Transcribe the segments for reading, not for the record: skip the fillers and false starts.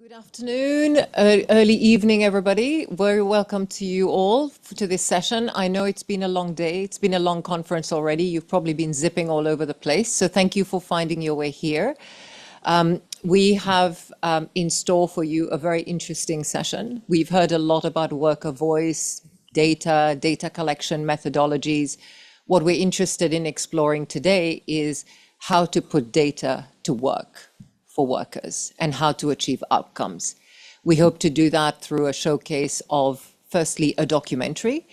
Good afternoon, early evening, everybody. Very welcome to you all to this session. I know it's been a long day. It's been a long conference already. You've probably been zipping all over the place. So thank you for finding your way here. We have in store for you a very interesting session. We've heard a lot about worker voice, data collection methodologies. What we're interested in exploring today is how to put data to work for workers and how to achieve outcomes. We hope to do that through a showcase of, firstly, a documentary,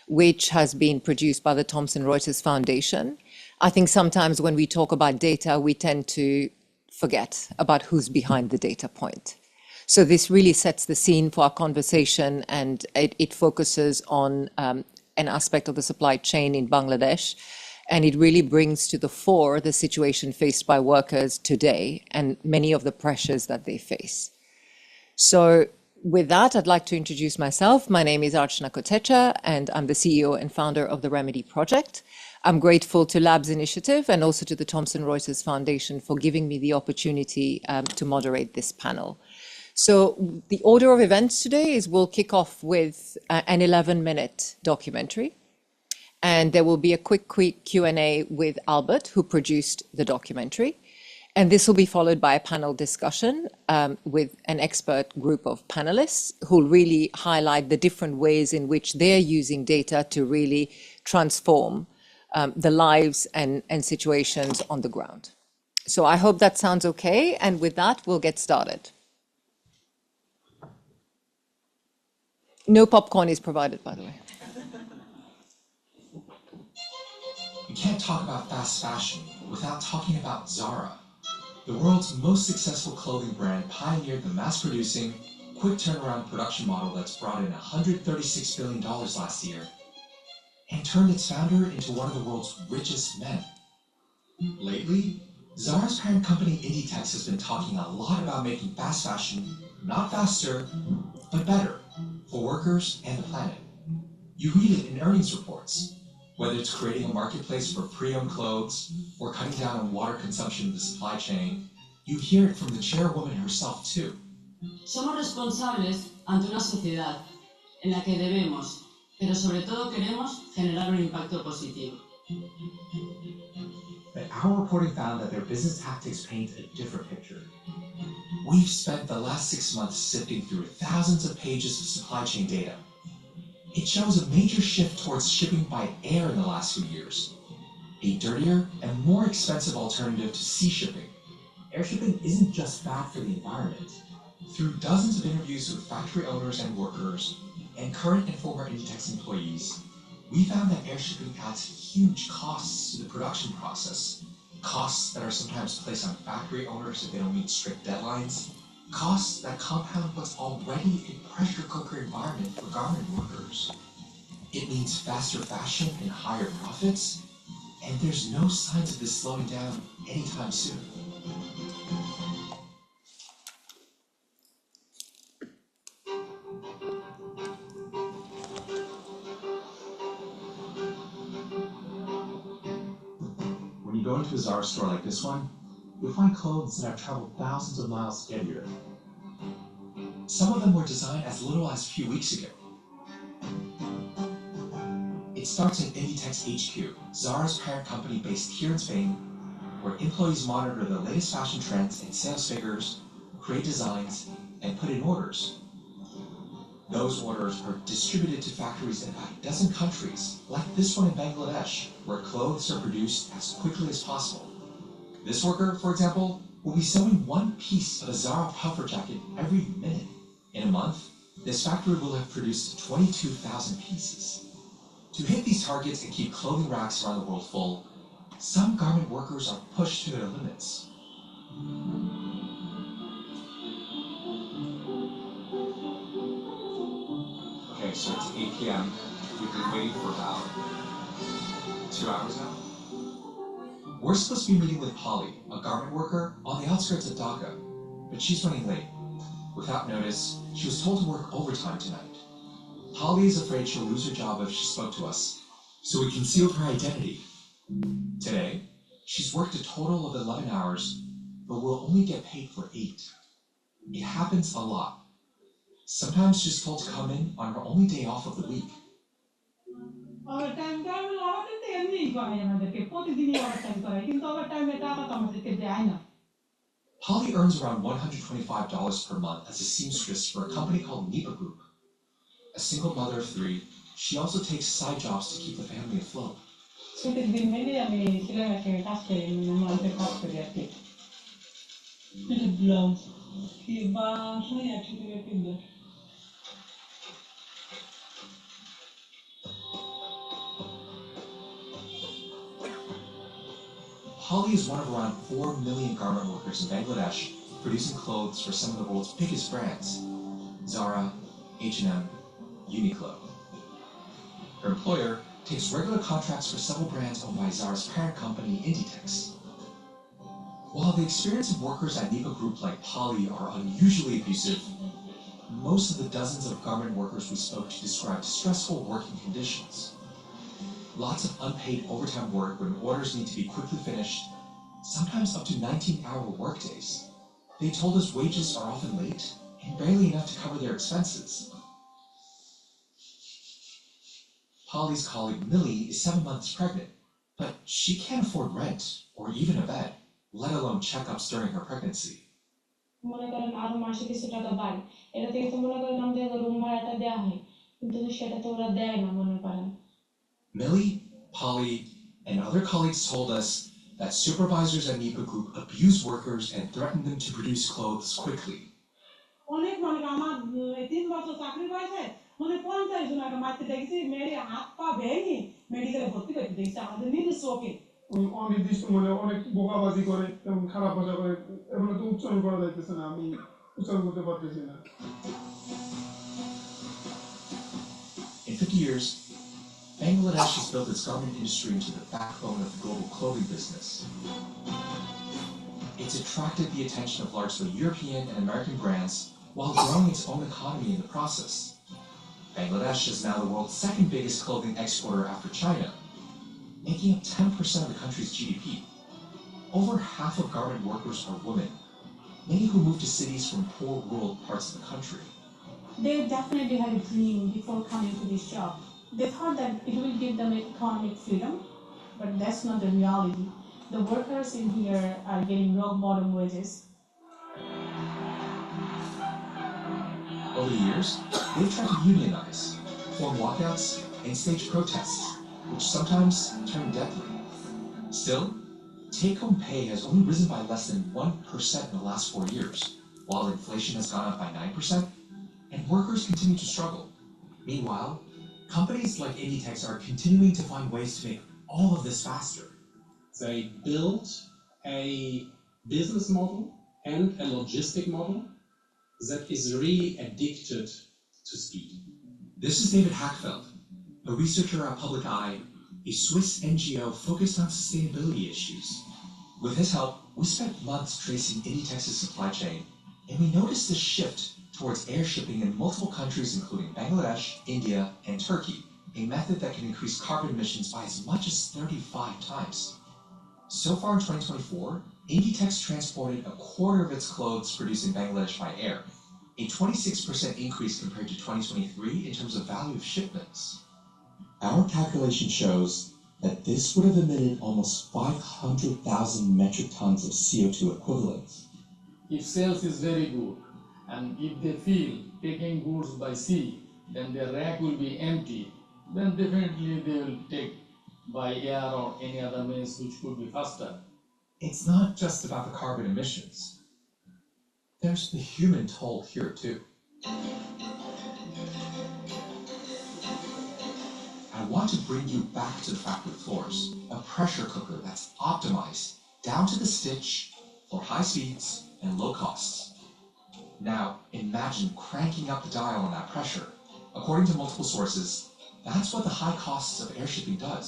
which has been produced by the Thomson Reuters Foundation. I think sometimes when we talk about data, we tend to forget about who's behind the data point. So this really sets the scene for our conversation, and it focuses on an aspect of the supply chain in Bangladesh. And it really brings to the fore the situation faced by workers today and many of the pressures that they face. So with that, I'd like to introduce myself. My name is Archana Kotecha, and I'm the CEO and founder of the Remedy Project. I'm grateful to Labs Initiative and also to the Thomson Reuters Foundation for giving me the opportunity to moderate this panel. So the order of events today is we'll kick off with an 11-minute documentary. And there will be a quick Q&A with Albert, who produced the documentary. And this will be followed by a panel discussion with an expert group of panelists who will really highlight the different ways in which they're using data to really transform the lives and situations on the ground. So I hope that sounds okay. And with that, we'll get started. No popcorn is provided, by the way. You can't talk about fast fashion without talking about Zara. The world's most successful clothing brand pioneered the mass-producing, quick turnaround production model that's brought in $136 billion last year and turned its founder into one of the world's richest men. Lately, Zara's parent company Inditex has been talking a lot about making fast fashion not faster, but better for workers and the planet. You read it in earnings reports. Whether it's creating a marketplace for pre-owned clothes or cutting down on water consumption of the supply chain, you hear it from the chairwoman herself too. Somos responsables ante una sociedad en la que debemos, pero sobre todo queremos generar un impacto positivo. But our reporting found that their business tactics paint a different picture. We've spent the last 6 months sifting through thousands of pages of supply chain data. It shows a major shift towards shipping by air in the last few years, a dirtier and more expensive alternative to sea shipping. Air shipping isn't just bad for the environment. Through dozens of interviews with factory owners and workers, and current and former Inditex employees, we found that air shipping adds huge costs to the production process, costs that are sometimes placed on factory owners if they don't meet strict deadlines, costs that compound what's already a pressure cooker environment for garment workers. It means faster fashion and higher profits, and there's no signs of this slowing down anytime soon. When you go into a Zara store like this one, you'll find clothes that have traveled thousands of miles to get here. Some of them were designed as little as a few weeks ago. It starts at Inditex HQ, Zara's parent company based here in Spain, where employees monitor the latest fashion trends and sales figures, create designs, and put in orders. Those orders are distributed to factories in about a dozen countries, like this one in Bangladesh, where clothes are produced as quickly as possible. This worker, for example, will be sewing one piece of a Zara puffer jacket every minute. In a month, this factory will have produced 22,000 pieces. To hit these targets and keep clothing racks around the world full, some garment workers are pushed to their limits. Okay, so it's 8 p.m. We've been waiting for about 2 hours now. We're supposed to be meeting with Polly, a garment worker on the outskirts of Dhaka, but she's running late. Without notice, she was told to work overtime tonight. Polly is afraid she'll lose her job if she spoke to us, so we concealed her identity. Today, she's worked a total of 11 hours, but will only get paid for 8. It happens a lot. Sometimes she's told to come in on her only day off of the week. Overtime আমি আমাদের তো এমনিই করাই আমাদেরকে প্রতিদিনই overtime করাই কিন্তু ওভারটাইমের টাকা তো আমাদেরকে দেয় না Polly earns around $125 per month as a seamstress for a company called Nipa Group. A single mother of 3, she also takes side jobs to keep the family afloat. ছুটির দিন হলে আমি সেলাই মেশিনে কাজ করি মাঝে কাজ করি আর কি ব্লাউজ কি বাসায় একসাথে কিনবো Polly is one of around 4 million garment workers in Bangladesh, producing clothes for some of the world's biggest brands: Zara, H&M, Uniqlo. Her employer takes regular contracts for several brands owned by Zara's parent company, Inditex. While the experience of workers at Nipa Group like Polly are unusually abusive, most of the dozens of garment workers we spoke to described stressful working conditions. Lots of unpaid overtime work when orders need to be quickly finished, sometimes up to 19-hour workdays. They told us wages are often late and barely enough to cover their expenses. Polly's colleague Millie is 7 months pregnant, but she can't afford rent or even a bed, let alone checkups during her pregnancy. মনে করেন আরো মাসে কিছু টাকা বাড়ে এটা থেকে তো মনে করেন আমাদের রুম ভাড়াটা দেওয়া হয় কিন্তু সেটা তো ওরা দেয় না মনে করেন Millie, Polly, and other colleagues told us that supervisors at Nipa Group abuse workers and threaten them to produce clothes quickly. অনেক মনে আমার 3 বছর চাকরি পাইছে মানে 50 জন একটা মারতে দেখেছি মেরে হাত পা ভেঙে মেডিকেলে ভর্তি করতে দেখছি আমাদের নিজস্ব ওকে অনির্দিষ্ট মানে অনেক বোকাবাজি করে তেমন খারাপ ভাষা করে এগুলো তো উচ্চারণ করা যাইতেছে না আমি উচ্চারণ করতে পারতেছি না In 50 years, Bangladesh has built its garment industry into the backbone of the global clothing business. It's attracted the attention of largely European and American brands while growing its own economy in the process. Bangladesh is now the world's second biggest clothing exporter after China, making up 10% of the country's GDP. Over half of garment workers are women, many who move to cities from poor rural parts of the country. They definitely had a dream before coming to this job. They thought that it will give them economic freedom, but that's not the reality. The workers in here are getting rock bottom wages. Over the years, they've tried to unionize, form walkouts, and stage protests, which sometimes turn deadly. Still, take-home pay has only risen by less than 1% in the last 4 years, while inflation has gone up by 9%, and workers continue to struggle. Meanwhile, companies like Inditex are continuing to find ways to make all of this faster. They built a business model and a logistic model that is really addicted to speed. This is David Hackfeld, a researcher at Public Eye, a Swiss NGO focused on sustainability issues. With his help, we spent months tracing Inditex's supply chain, and we noticed a shift towards air shipping in multiple countries including Bangladesh, India, and Turkey, a method that can increase carbon emissions by as much as 35 times. So far in 2024, Inditex transported a quarter of its clothes produced in Bangladesh by air, a 26% increase compared to 2023 in terms of value of shipments. Our calculation shows that this would have emitted almost 500,000 metric tons of CO2 equivalent. If sales is very good, and if they feel taking goods by sea, then their rack will be empty, then definitely they will take by air or any other means which could be faster. It's not just about the carbon emissions. There's the human toll here too. I want to bring you back to the factory floors, a pressure cooker that's optimized down to the stitch for high speeds and low costs. Now, imagine cranking up the dial on that pressure. According to multiple sources, that's what the high costs of air shipping does.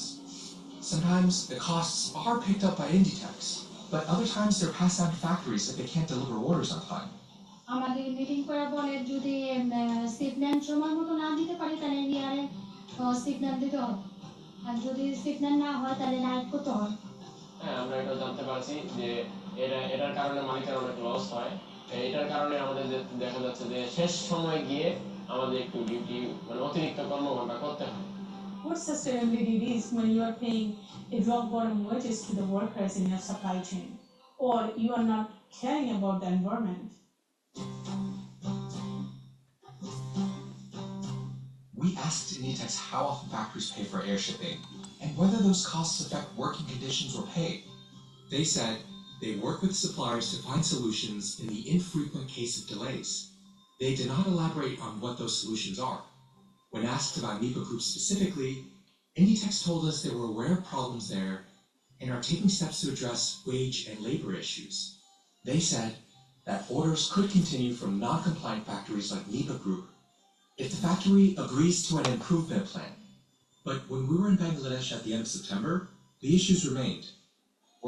Sometimes the costs are picked up by Inditex, but other times they're passed down to factories if they can't deliver orders on time. আমাদের meeting করে বলে যদি signal সময় মতো না দিতে পারি তাহলে ইয়ারে সিগন্যাল দিতে হবে আর যদি সিগন্যাল না হয় তাহলে লাইট করতে হবে হ্যাঁ আমরা এটা জানতে পারছি যে এটার কারণে মালিকের অনেক লস হয় এটার কারণে আমাদের দেখা যাচ্ছে যে শেষ সময় গিয়ে আমাদের একটু ডিউটি মানে অতিরিক্ত কর্মঘণ্টা করতে হয়। What sustainability is when you are paying a rock bottom wages to the workers in your supply chain, or you are not caring about the environment? We asked Inditex how often factories pay for air shipping and whether those costs affect working conditions or pay. They said they work with suppliers to find solutions in the infrequent case of delays. They did not elaborate on what those solutions are. When asked about NEPA Group specifically, Inditex told us they were aware of problems there and are taking steps to address wage and labor issues. They said that orders could continue from non-compliant factories like NEPA Group if the factory agrees to an improvement plan. But when we were in Bangladesh at the end of September, the issues remained.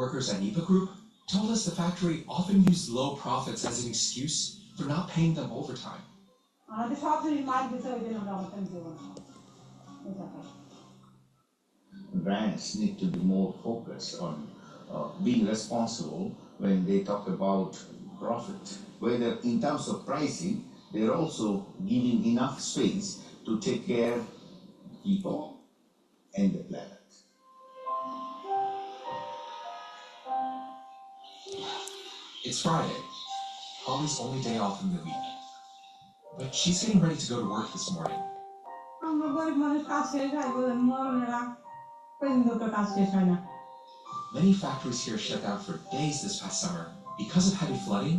Workers at NEPA Group told us the factory often used low profits as an excuse for not paying them overtime. Brands need to be more focused on being responsible when they talk about profit. Whether in terms of pricing, they're also giving enough space to take care of people and the planet. It's Friday, Holly's only day off in the week. But she's getting ready to go to work this morning. Many factories here shut down for days this past summer because of heavy flooding,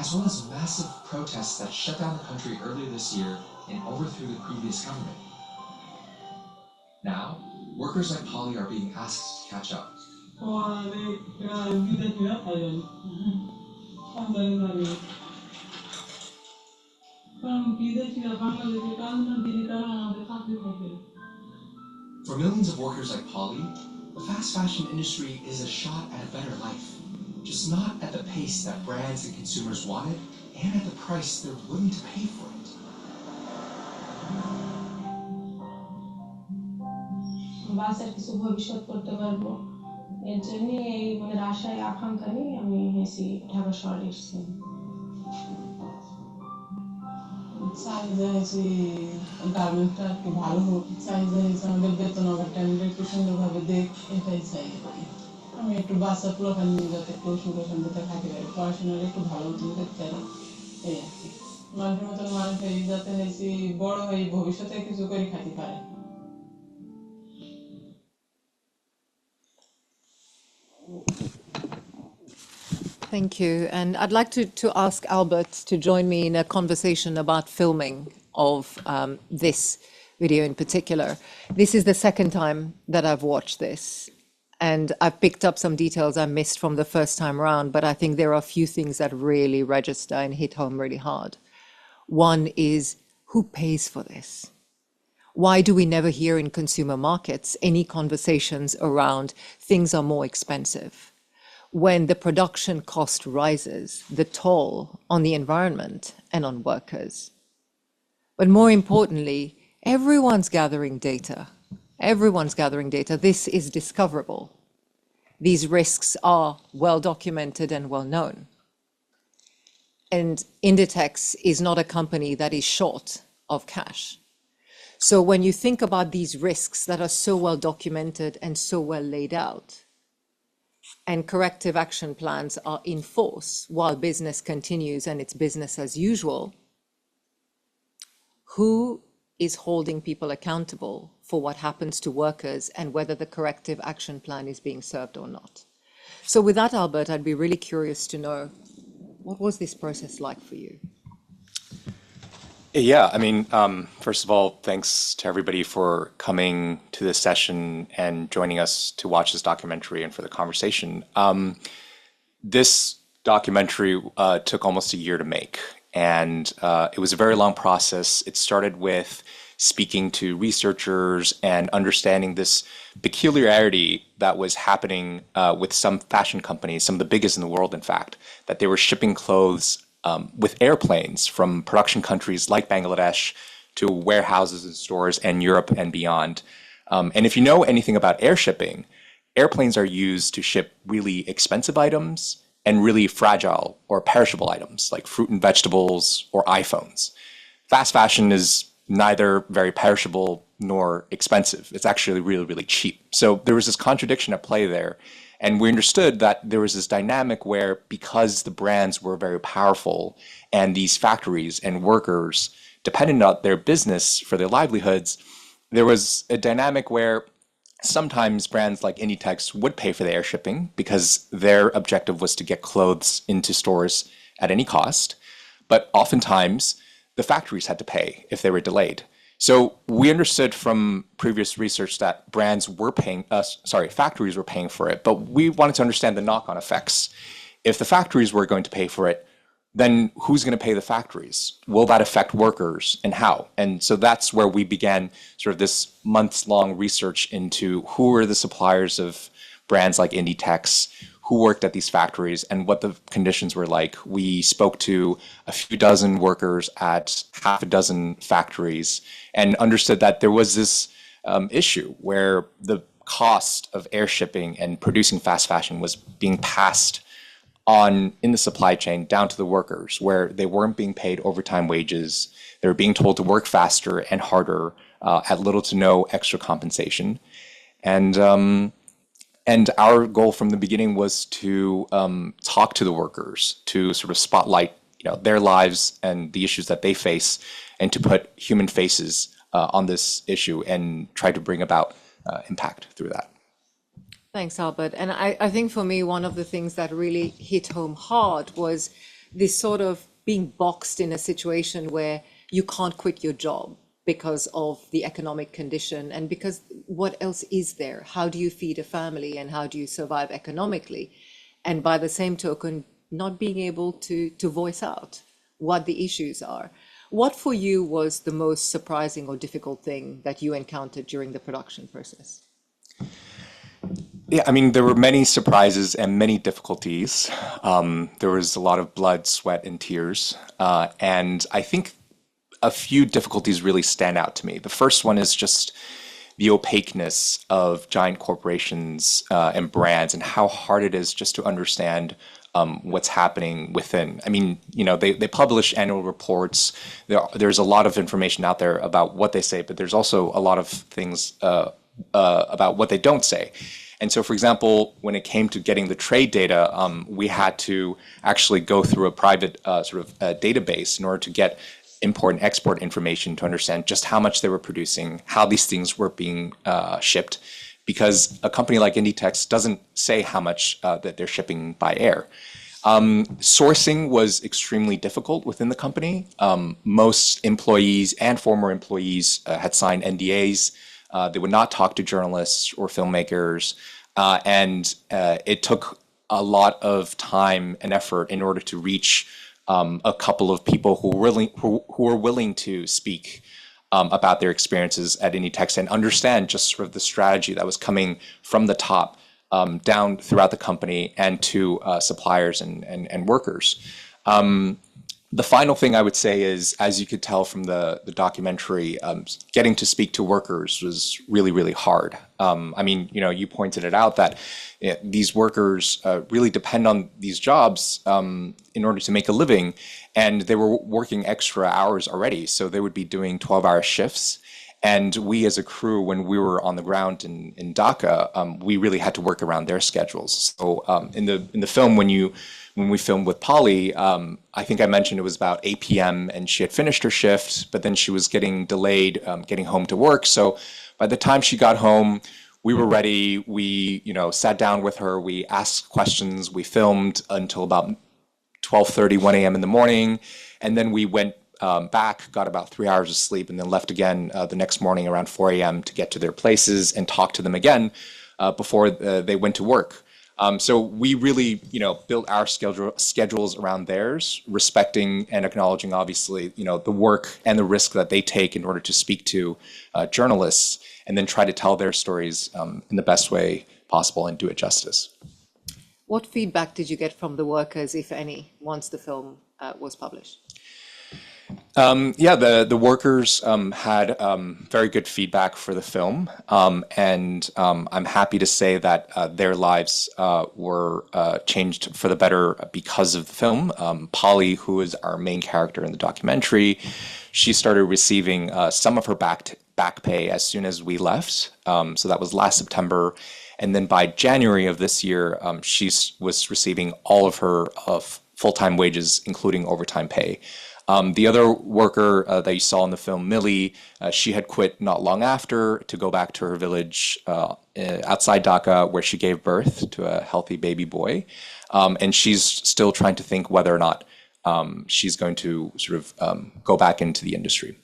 as well as massive protests that shut down the country earlier this year and overthrew the previous government. Now, workers like Polly are being asked to catch up. For millions of workers like Polly, the fast fashion industry is a shot at a better life, just not at the pace that brands and consumers wanted and at the price they're willing to pay for it. বাচ্চার কিছু ভবিষ্যৎ করতে পারবো এর জন্য এই মনের আশায় আকাঙ্ক্ষা নিয়ে আমি এসেছি ঢাকা শহরে এসেছি চাই যে গার্মেন্টটা একটু ভালো হোক চাই যে আমাদের বেতন ওভারটাইমটা একটু সুন্দরভাবে দেখ এটাই চাই আমি একটু বাচ্চা পোলাপান নিয়ে যাতে একটু সুখে শান্তিতে থাকতে পারি পড়াশোনাটা একটু ভালো মতন করতে পারি এই আর কি মানুষের মতন মানুষ হয়ে যাতে হয়েছি বড় হয়ে ভবিষ্যতে কিছু করে খাইতে পারে Thank you. And I'd like to ask Albert to join me in a conversation about filming of this video in particular. This is the second time that I've watched this. And I've picked up some details I missed from the first time around, but I think there are a few things that really register and hit home really hard. One is, who pays for this? Why do we never hear in consumer markets any conversations around things are more expensive? When the production cost rises, the toll on the environment and on workers. But more importantly, everyone's gathering data. Everyone's gathering data. This is discoverable. These risks are well documented and well known. And Inditex is not a company that is short of cash. So when you think about these risks that are so well documented and so well laid out, and corrective action plans are in force while business continues and it's business as usual, who is holding people accountable for what happens to workers and whether the corrective action plan is being served or not? So with that, Albert, I'd be really curious to know, what was this process like for you? Yeah, I mean, first of all, thanks to everybody for coming to this session and joining us to watch this documentary and for the conversation. This documentary took almost a year to make, and it was a very long process. It started with speaking to researchers and understanding this peculiarity that was happening with some fashion companies, some of the biggest in the world, in fact, that they were shipping clothes with airplanes from production countries like Bangladesh to warehouses and stores and Europe and beyond. And if you know anything about air shipping, airplanes are used to ship really expensive items and really fragile or perishable items like fruit and vegetables or iPhones. Fast fashion is neither very perishable nor expensive. It's actually really, really cheap. So there was this contradiction at play there. And we understood that there was this dynamic where, because the brands were very powerful and these factories and workers depended on their business for their livelihoods, there was a dynamic where sometimes brands like Inditex would pay for the air shipping because their objective was to get clothes into stores at any cost. But oftentimes, the factories had to pay if they were delayed. So we understood from previous research that factories were paying for it, but we wanted to understand the knock-on effects. If the factories were going to pay for it, then who's going to pay the factories? Will that affect workers, and how? And so that's where we began sort of this months-long research into who are the suppliers of brands like Inditex, who worked at these factories, and what the conditions were like. We spoke to a few dozen workers at half a dozen factories and understood that there was this issue where the cost of air shipping and producing fast fashion was being passed on in the supply chain down to the workers, where they weren't being paid overtime wages. They were being told to work faster and harder at little to no extra compensation. And our goal from the beginning was to talk to the workers, to sort of spotlight, their lives and the issues that they face, and to put human faces on this issue and try to bring about impact through that. Thanks, Albert. And I think for me, one of the things that really hit home hard was this sort of being boxed in a situation where you can't quit your job because of the economic condition, and because what else is there? How do you feed a family, and how do you survive economically? And by the same token, not being able to voice out what the issues are. What for you was the most surprising or difficult thing that you encountered during the production process? Yeah, I mean, there were many surprises and many difficulties. There was a lot of blood, sweat, and tears. And I think a few difficulties really stand out to me. The first one is just the opaqueness of giant corporations and brands, and how hard it is just to understand what's happening within. I mean, they publish annual reports. There's a lot of information out there about what they say, but there's also a lot of things about what they don't say. And so, for example, when it came to getting the trade data, we had to actually go through a private database in order to get import and export information to understand just how much they were producing, how these things were being shipped, because a company like Inditex doesn't say how much that they're shipping by air. Sourcing was extremely difficult within the company. Most employees and former employees had signed NDAs. They would not talk to journalists or filmmakers, and it took a lot of time and effort in order to reach a couple of people who were willing to speak about their experiences at Inditex and understand just sort of the strategy that was coming from the top down throughout the company and to suppliers and workers. The final thing I would say is, as you could tell from the documentary, getting to speak to workers was really, really hard. I mean, you pointed it out that these workers really depend on these jobs in order to make a living, and they were working extra hours already. So they would be doing 12-hour shifts. And we as a crew, when we were on the ground in Dhaka, we really had to work around their schedules. So in the film, when we filmed with Polly, I think I mentioned it was about 8 p.m. and she had finished her shift, but then she was getting delayed getting home to work. So by the time she got home, we were ready. We, sat down with her. We asked questions. We filmed until about 12:30, 1 a.m. in the morning, and then we went back, got about 3 hours of sleep, and then left again the next morning around 4 a.m. to get to their places and talk to them again before they went to work. So we really, built our schedules around theirs, respecting and acknowledging, obviously, the work and the risk that they take in order to speak to journalists, and then try to tell their stories in the best way possible and do it justice. What feedback did you get from the workers, if any, once the film was published? Yeah, the workers had very good feedback for the film, and I'm happy to say that their lives were changed for the better because of the film. Polly, who is our main character in the documentary, she started receiving some of her back pay as soon as we left. So that was last September. And then by January of this year, she was receiving all of her full-time wages, including overtime pay. The other worker that you saw in the film, Millie, she had quit not long after to go back to her village outside Dhaka, where she gave birth to a healthy baby boy. And she's still trying to think whether or not she's going to sort of go back into the industry.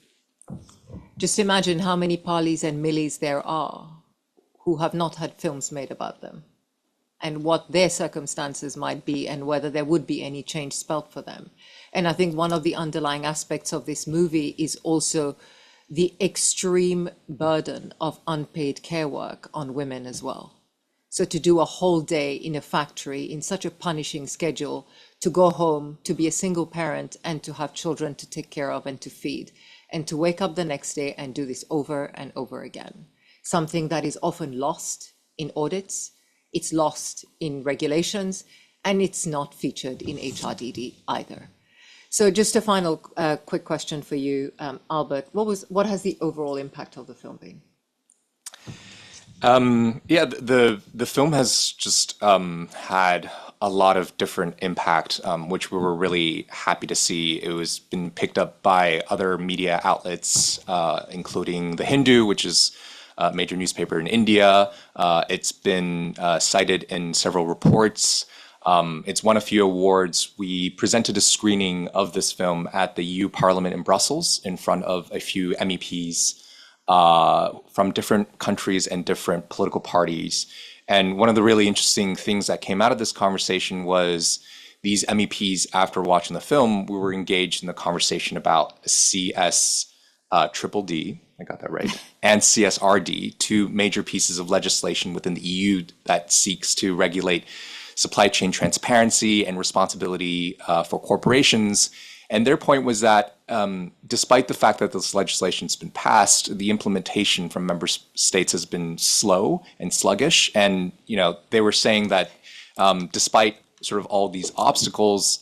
Just imagine how many Parleys and Millies there are who have not had films made about them, and what their circumstances might be, and whether there would be any change spelt for them. And I think one of the underlying aspects of this movie is also the extreme burden of unpaid care work on women as well. So to do a whole day in a factory in such a punishing schedule, to go home, to be a single parent, and to have children to take care of and to feed, and to wake up the next day and do this over and over again. Something that is often lost in audits, it's lost in regulations, and it's not featured in HRDD either. So just a final quick question for you, Albert. What has the overall impact of the film been? Yeah, the film has just had a lot of different impact, which we were really happy to see. It was been picked up by other media outlets, including The Hindu, which is a major newspaper in India. It's been cited in several reports. It's won a few awards. We presented a screening of this film at the EU Parliament in Brussels in front of a few MEPs from different countries and different political parties. And one of the really interesting things that came out of this conversation was these MEPs, after watching the film, we were engaged in the conversation about CS triple D, I got that right, and CSRD, two major pieces of legislation within the EU that seeks to regulate supply chain transparency and responsibility for corporations. And their point was that despite the fact that this legislation's been passed, the implementation from member states has been slow and sluggish. And they were saying that despite sort of all these obstacles,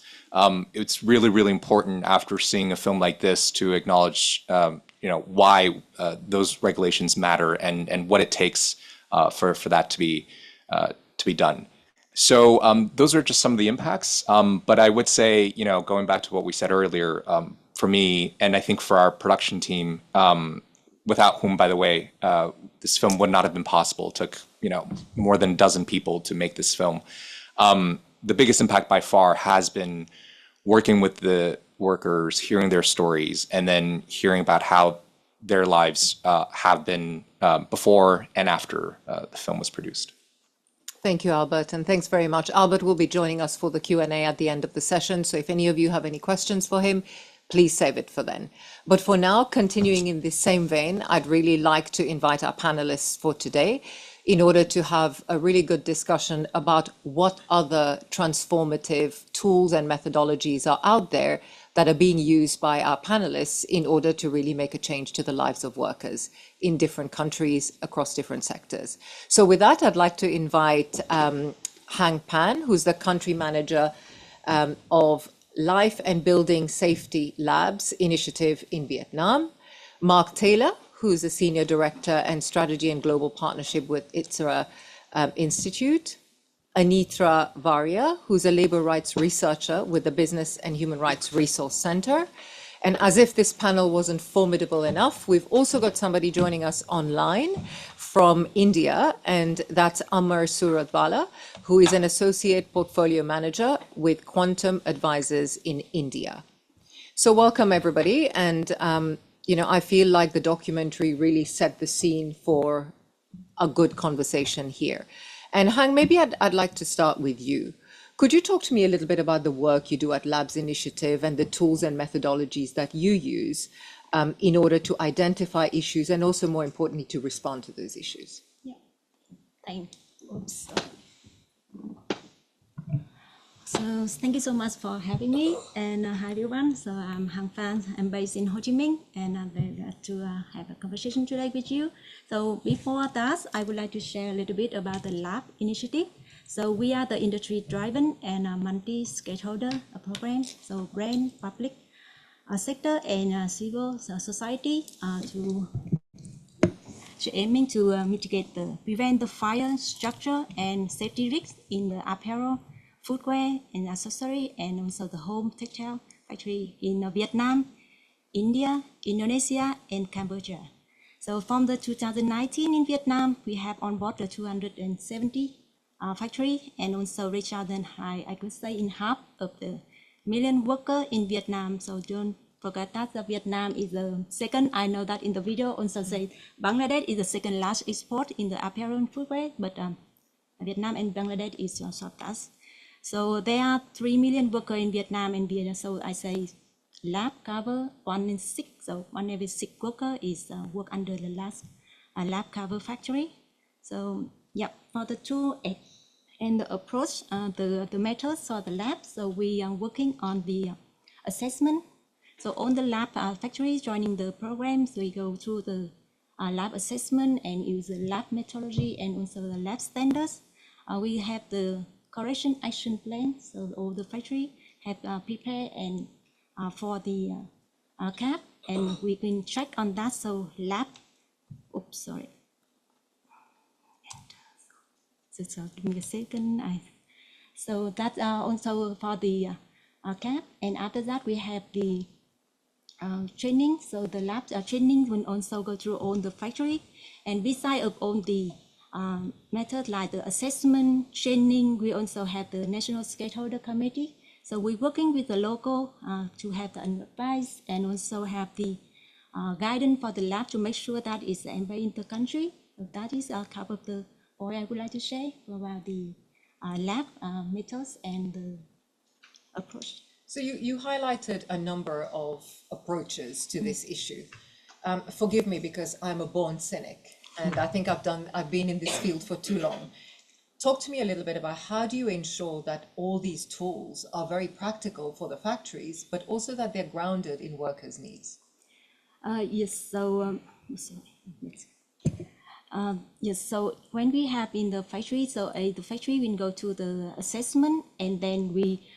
it's really, really important after seeing a film like this to acknowledge why those regulations matter and what it takes for that to be done. So those are just some of the impacts. But I would say, going back to what we said earlier, for me, and I think for our production team, without whom, by the way, this film would not have been possible. It took, more than a dozen people to make this film. The biggest impact by far has been working with the workers, hearing their stories, and then hearing about how their lives have been before and after the film was produced. Thank you, Albert, and thanks very much. Albert will be joining us for the Q&A at the end of the session, so if any of you have any questions for him, please save it for then. But for now, continuing in this same vein, I'd really like to invite our panelists for today in order to have a really good discussion about what other transformative tools and methodologies are out there that are being used by our panelists in order to really make a change to the lives of workers in different countries across different sectors. So with that, I'd like to invite Hang Pan, who's the country manager of Life and Building Safety Labs Initiative in Vietnam, Mark Taylor, who's a senior director and strategy and global partnership with ITSRA Institute, Anitra Varia, who's a labor rights researcher with the Business and Human Rights Resource Center. And as if this panel wasn't formidable enough, we've also got somebody joining us online from India, and that's Amar Suratwala, who is an associate portfolio manager with Quantum Advisors in India. So welcome, everybody. And, I feel like the documentary really set the scene for a good conversation here. And Hang, maybe I'd like to start with you. Could you talk to me a little bit about the work you do at Labs Initiative and the tools and methodologies that you use in order to identify issues and also, more importantly, to respond to those issues? Yeah, thanks. Oops. So thank you so much for having me, and hi everyone. So I'm Hang Phan. I'm based in Ho Chi Minh, and I'm very glad to have a conversation today with you. So before that, I would like to share a little bit about the lab initiative. So we are the industry-driven and multi-stakeholder program. So brand, public sector, and civil society to aiming to prevent the fire, structure, and safety risks in the apparel, footwear, and accessory, and also the home textile factory in Vietnam, India, Indonesia, and Cambodia. So from the 2019 in Vietnam, we have on board the 270 factory, and also reach out then I could say in half of the million worker in Vietnam. So don't forget that Vietnam is the second. I know that in the video also say Bangladesh is the second largest export in the apparel and footwear, but Vietnam and Bangladesh is surpassed. So there are 3 million workers in Vietnam and Vietnam. So I say lab cover 1 in 6. So 1 every 6 worker is work under the last lab cover factory. So yeah, for the tool and the approach, the methods for the lab. So we are working on the assessment. So on the lab factories joining the programs, we go through the lab assessment and use the lab methodology and also the lab standards. We have the correction action plan. So all the factory have prepared and for the CAP, and we can check on that. So lab, oops, sorry. So give me a second. So that's also for the CAP, and after that we have the training. So the lab training will also go through all the factory, and beside of all the method like the assessment, training, we also have the National Stakeholder Committee. So we're working with the local to have the advice and also have the guidance for the lab to make sure that it's embedded in the country. So that is a couple of the what I would like to say about the lab methods and the approach. So you highlighted a number of approaches to this issue. Forgive me because I'm a born cynic, and I think I've been in this field for too long. Talk to me a little bit about how do you ensure that all these tools are very practical for the factories, but also that they're grounded in workers' needs? Yes, so yes, so when we have in the factory, so the factory will go to the assessment, and then we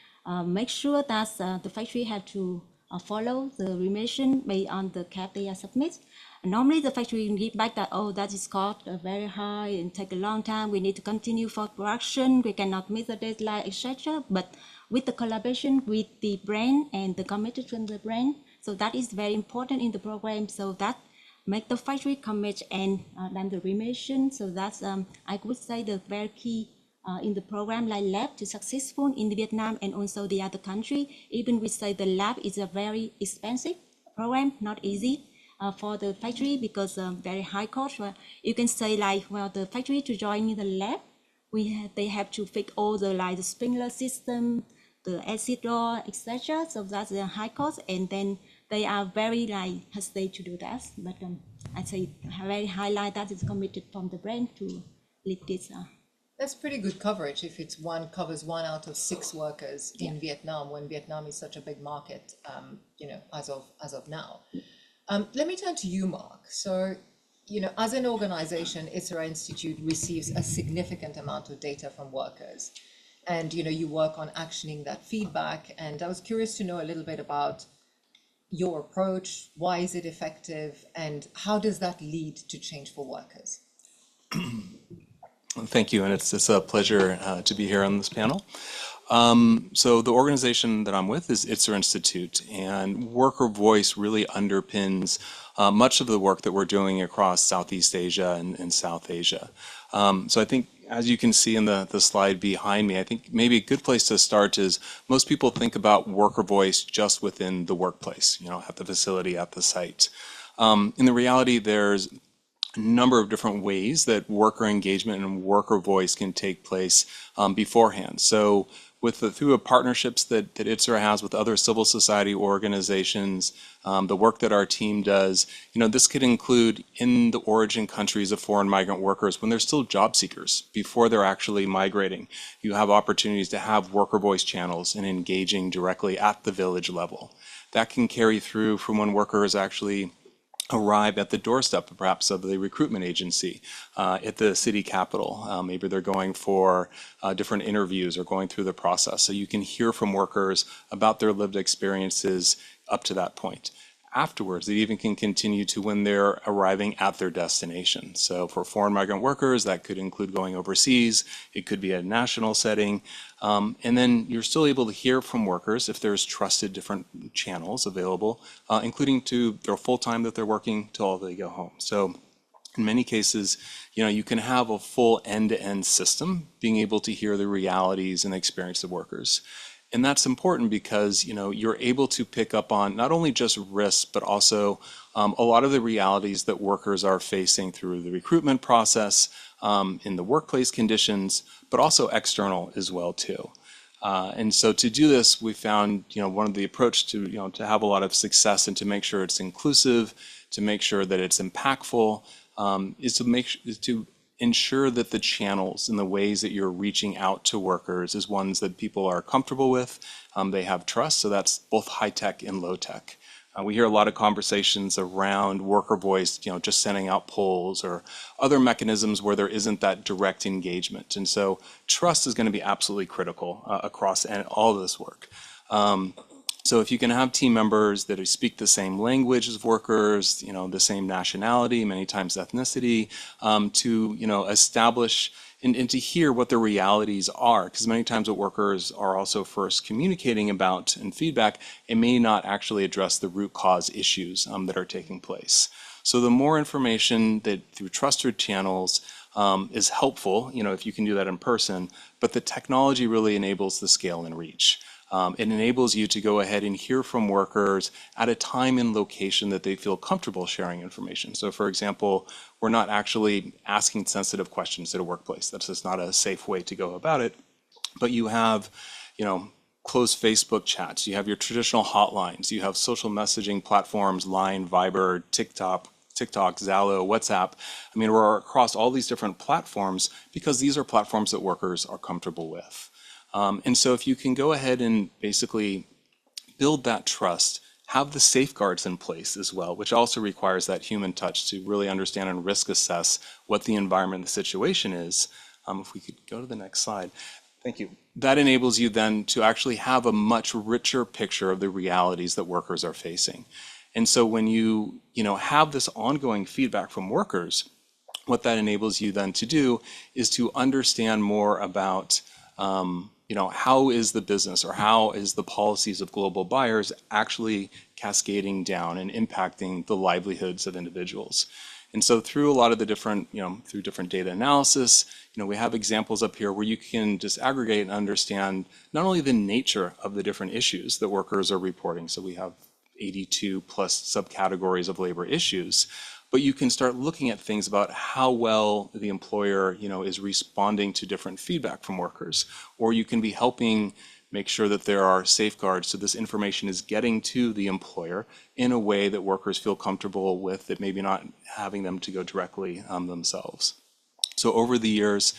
make sure that the factory have to follow the remission based on the CAP they are submit. Normally the factory will give back that, oh, that is cost very high and take a long time. We need to continue for production. We cannot meet the deadline, etc. But with the collaboration with the brand and the commitment from the brand, so that is very important in the program. So that make the factory commit and then the remission. So that's I would say the very key in the program like lab to successful in Vietnam and also the other country. Even we say the lab is a very expensive program, not easy for the factory because very high cost. Well, you can say like, well, the factory to join the lab, they have to fix all the like the sprinkler system, the acid door, etc. So that's a high cost, and then they are very like hesitate to do that. But I say very highlight that is committed from the brand to lead this. That's pretty good coverage if it's covers 1 out of 6 workers in Vietnam, when Vietnam is such a big market, as of now. Let me turn to you, Mark. So, as an organization, ISRA Institute receives a significant amount of data from workers, and you work on actioning that feedback. And I was curious to know a little bit about your approach. Why is it effective, and how does that lead to change for workers? Thank you, and it's a pleasure to be here on this panel. So the organization that I'm with is ISRA Institute, and worker voice really underpins much of the work that we're doing across Southeast Asia and South Asia. So I think, as you can see in the slide behind me, I think maybe a good place to start is most people think about worker voice just within the workplace, at the facility, at the site. In the reality, there's a number of different ways that worker engagement and worker voice can take place beforehand. So through partnerships that ITSR has with other civil society organizations, the work that our team does, this could include in the origin countries of foreign migrant workers when they're still job seekers before they're actually migrating. You have opportunities to have worker voice channels and engaging directly at the village level. That can carry through from when workers actually arrive at the doorstep, perhaps, of the recruitment agency at the city capitol. Maybe they're going for different interviews or going through the process. So you can hear from workers about their lived experiences up to that point. Afterwards, it even can continue to when they're arriving at their destination. So for foreign migrant workers, that could include going overseas. It could be a national setting. And then you're still able to hear from workers if there's trusted different channels available, including to their full time that they're working till they go home. So in many cases, you can have a full end-to-end system being able to hear the realities and experience of workers. And that's important because, you're able to pick up on not only just risks, but also a lot of the realities that workers are facing through the recruitment process, in the workplace conditions, but also external as well too. And so to do this, we found, one of the approach to, to have a lot of success and to make sure it's inclusive, to make sure that it's impactful, is to ensure that the channels and the ways that you're reaching out to workers is ones that people are comfortable with, they have trust, so that's both high tech and low tech. We hear a lot of conversations around worker voice, just sending out polls or other mechanisms where there isn't that direct engagement. And so trust is going to be absolutely critical across all of this work. So if you can have team members that speak the same language as workers, the same nationality, many times ethnicity, to, establish and to hear what the realities are, because many times what workers are also first communicating about and feedback, it may not actually address the root cause issues that are taking place. So the more information that through trusted channels is helpful, if you can do that in person, but the technology really enables the scale and reach. It enables you to go ahead and hear from workers at a time and location that they feel comfortable sharing information. So for example, we're not actually asking sensitive questions at a workplace. That's just not a safe way to go about it. But you have, closed Facebook chats, you have your traditional hotlines, you have social messaging platforms, Line, Viber, TikTok, Zalo, WhatsApp. We're across all these different platforms because these are platforms that workers are comfortable with. And so if you can go ahead and basically build that trust, have the safeguards in place as well, which also requires that human touch to really understand and risk assess what the environment, the situation is. If we could go to the next slide. Thank you. That enables you then to actually have a much richer picture of the realities that workers are facing. And so when you have this ongoing feedback from workers, what that enables you then to do is to understand more about how is the business or how is the policies of global buyers actually cascading down and impacting the livelihoods of individuals. And so through a lot of the different, through different data analysis, we have examples up here where you can just aggregate and understand not only the nature of the different issues that workers are reporting. So we have 82 plus subcategories of labor issues, but you can start looking at things about how well the employer, is responding to different feedback from workers, or you can be helping make sure that there are safeguards so this information is getting to the employer in a way that workers feel comfortable with, that maybe not having them to go directly themselves. So over the years,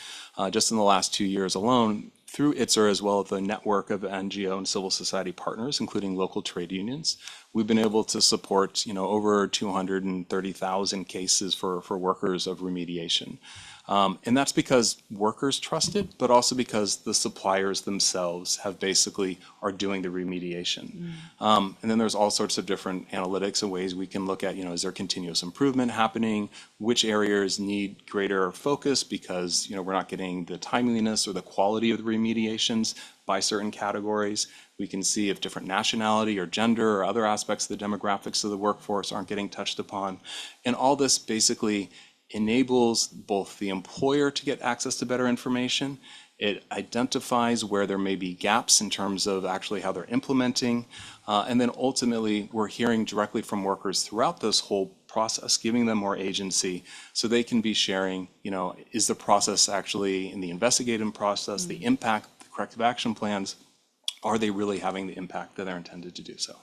just in the last 2 years alone, through ITSR as well as the network of NGO and civil society partners, including local trade unions, we've been able to support over 230,000 cases for workers of remediation. And that's because workers trust it, but also because the suppliers themselves have basically are doing the remediation. And then there's all sorts of different analytics and ways we can look at, is there continuous improvement happening? Which areas need greater focus because, we're not getting the timeliness or the quality of the remediations by certain categories. We can see if different nationality or gender or other aspects of the demographics of the workforce aren't getting touched upon. And all this basically enables both the employer to get access to better information. It identifies where there may be gaps in terms of actually how they're implementing. And then ultimately, we're hearing directly from workers throughout this whole process, giving them more agency so they can be sharing, is the process actually in the investigative process, the impact corrective action plans, are they really having the impact that they're intended to do so?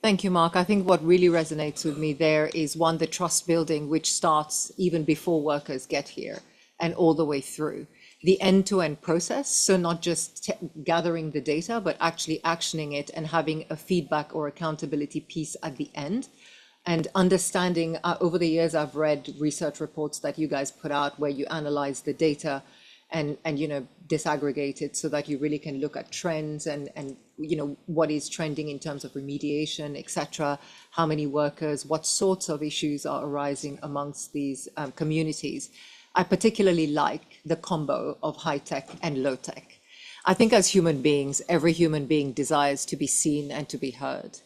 Thank you, Mark. I think what really resonates with me there is one, the trust building, which starts even before workers get here and all the way through. The end-to-end process, so not just gathering the data, but actually actioning it and having a feedback or accountability piece at the end. And understanding, over the years, I've read research reports that you guys put out where you analyze the data and disaggregate it so that you really can look at trends and what is trending in terms of remediation, etc. How many workers, what sorts of issues are arising amongst these communities. I particularly like the combo of high tech and low tech. I think as human beings, every human being desires to be seen and to be heard.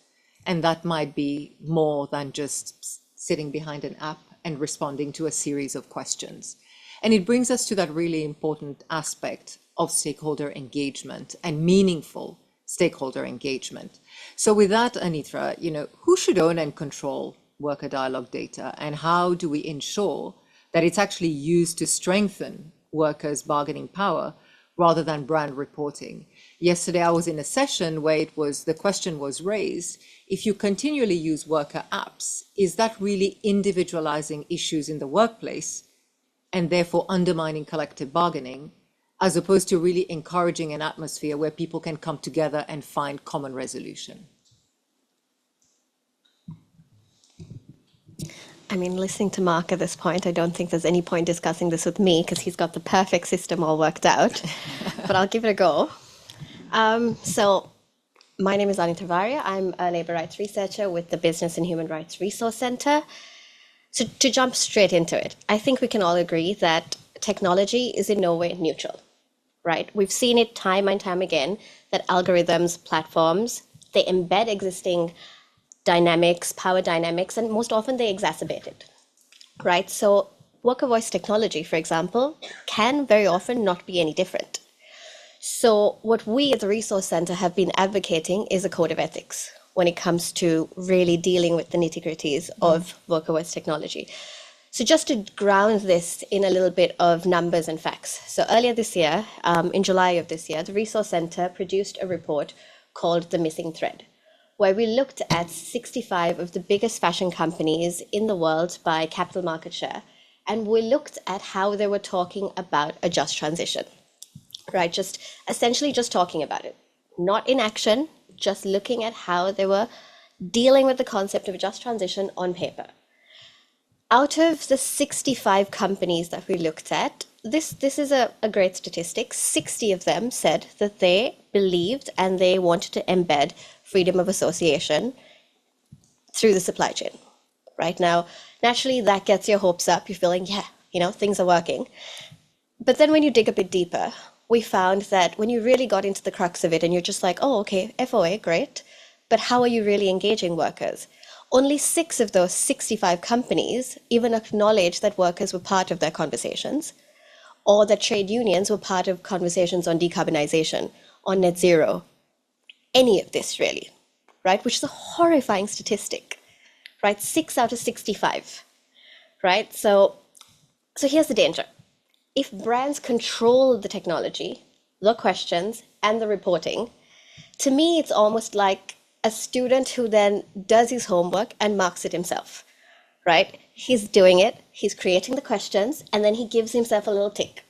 And that might be more than just sitting behind an app and responding to a series of questions. And it brings us to that really important aspect of stakeholder engagement and meaningful stakeholder engagement. So with that, Anitra, who should own and control worker dialogue data, and how do we ensure that it's actually used to strengthen workers' bargaining power rather than brand reporting? Yesterday, I was in a session where the question was raised, if you continually use worker apps, is that really individualizing issues in the workplace and therefore undermining collective bargaining, as opposed to really encouraging an atmosphere where people can come together and find common resolution? I mean, listening to Mark at this point, I don't think there's any point discussing this with me because he's got the perfect system all worked out, but I'll give it a go. So my name is Anita Varia. I'm a labor rights researcher with the Business and Human Rights Resource Center. So to jump straight into it, I think we can all agree that technology is in no way neutral, right? We've seen it time and time again that algorithms, platforms, they embed existing dynamics, power dynamics, and most often they exacerbate it, right? So worker voice technology, for example, can very often not be any different. So what we at the Resource Center have been advocating is a code of ethics when it comes to really dealing with the nitty-gritties of worker voice technology. So just to ground this in a little bit of numbers and facts. So earlier this year, in July of this year, the Resource Center produced a report called The Missing Thread, where we looked at 65 of the biggest fashion companies in the world by capital market share. And we looked at how they were talking about a just transition, right? Just essentially just talking about it, not in action, just looking at how they were dealing with the concept of a just transition on paper. Out of the 65 companies that we looked at, this is a great statistic. 60 of them said that they believed and they wanted to embed freedom of association through the supply chain. Right now, naturally, that gets your hopes up. You're feeling, things are working. But then when you dig a bit deeper, we found that when you really got into the crux of it and you're just like, oh, okay, FOA, great. But how are you really engaging workers? Only 6 of those 65 companies even acknowledged that workers were part of their conversations, or that trade unions were part of conversations on decarbonization, on net zero, any of this really, right? Which is a horrifying statistic, right? 6 out of 65, right? So here's the danger. If brands control the technology, the questions, and the reporting, to me, it's almost like a student who then does his homework and marks it himself, right? He's doing it, he's creating the questions, and then he gives himself a little tick.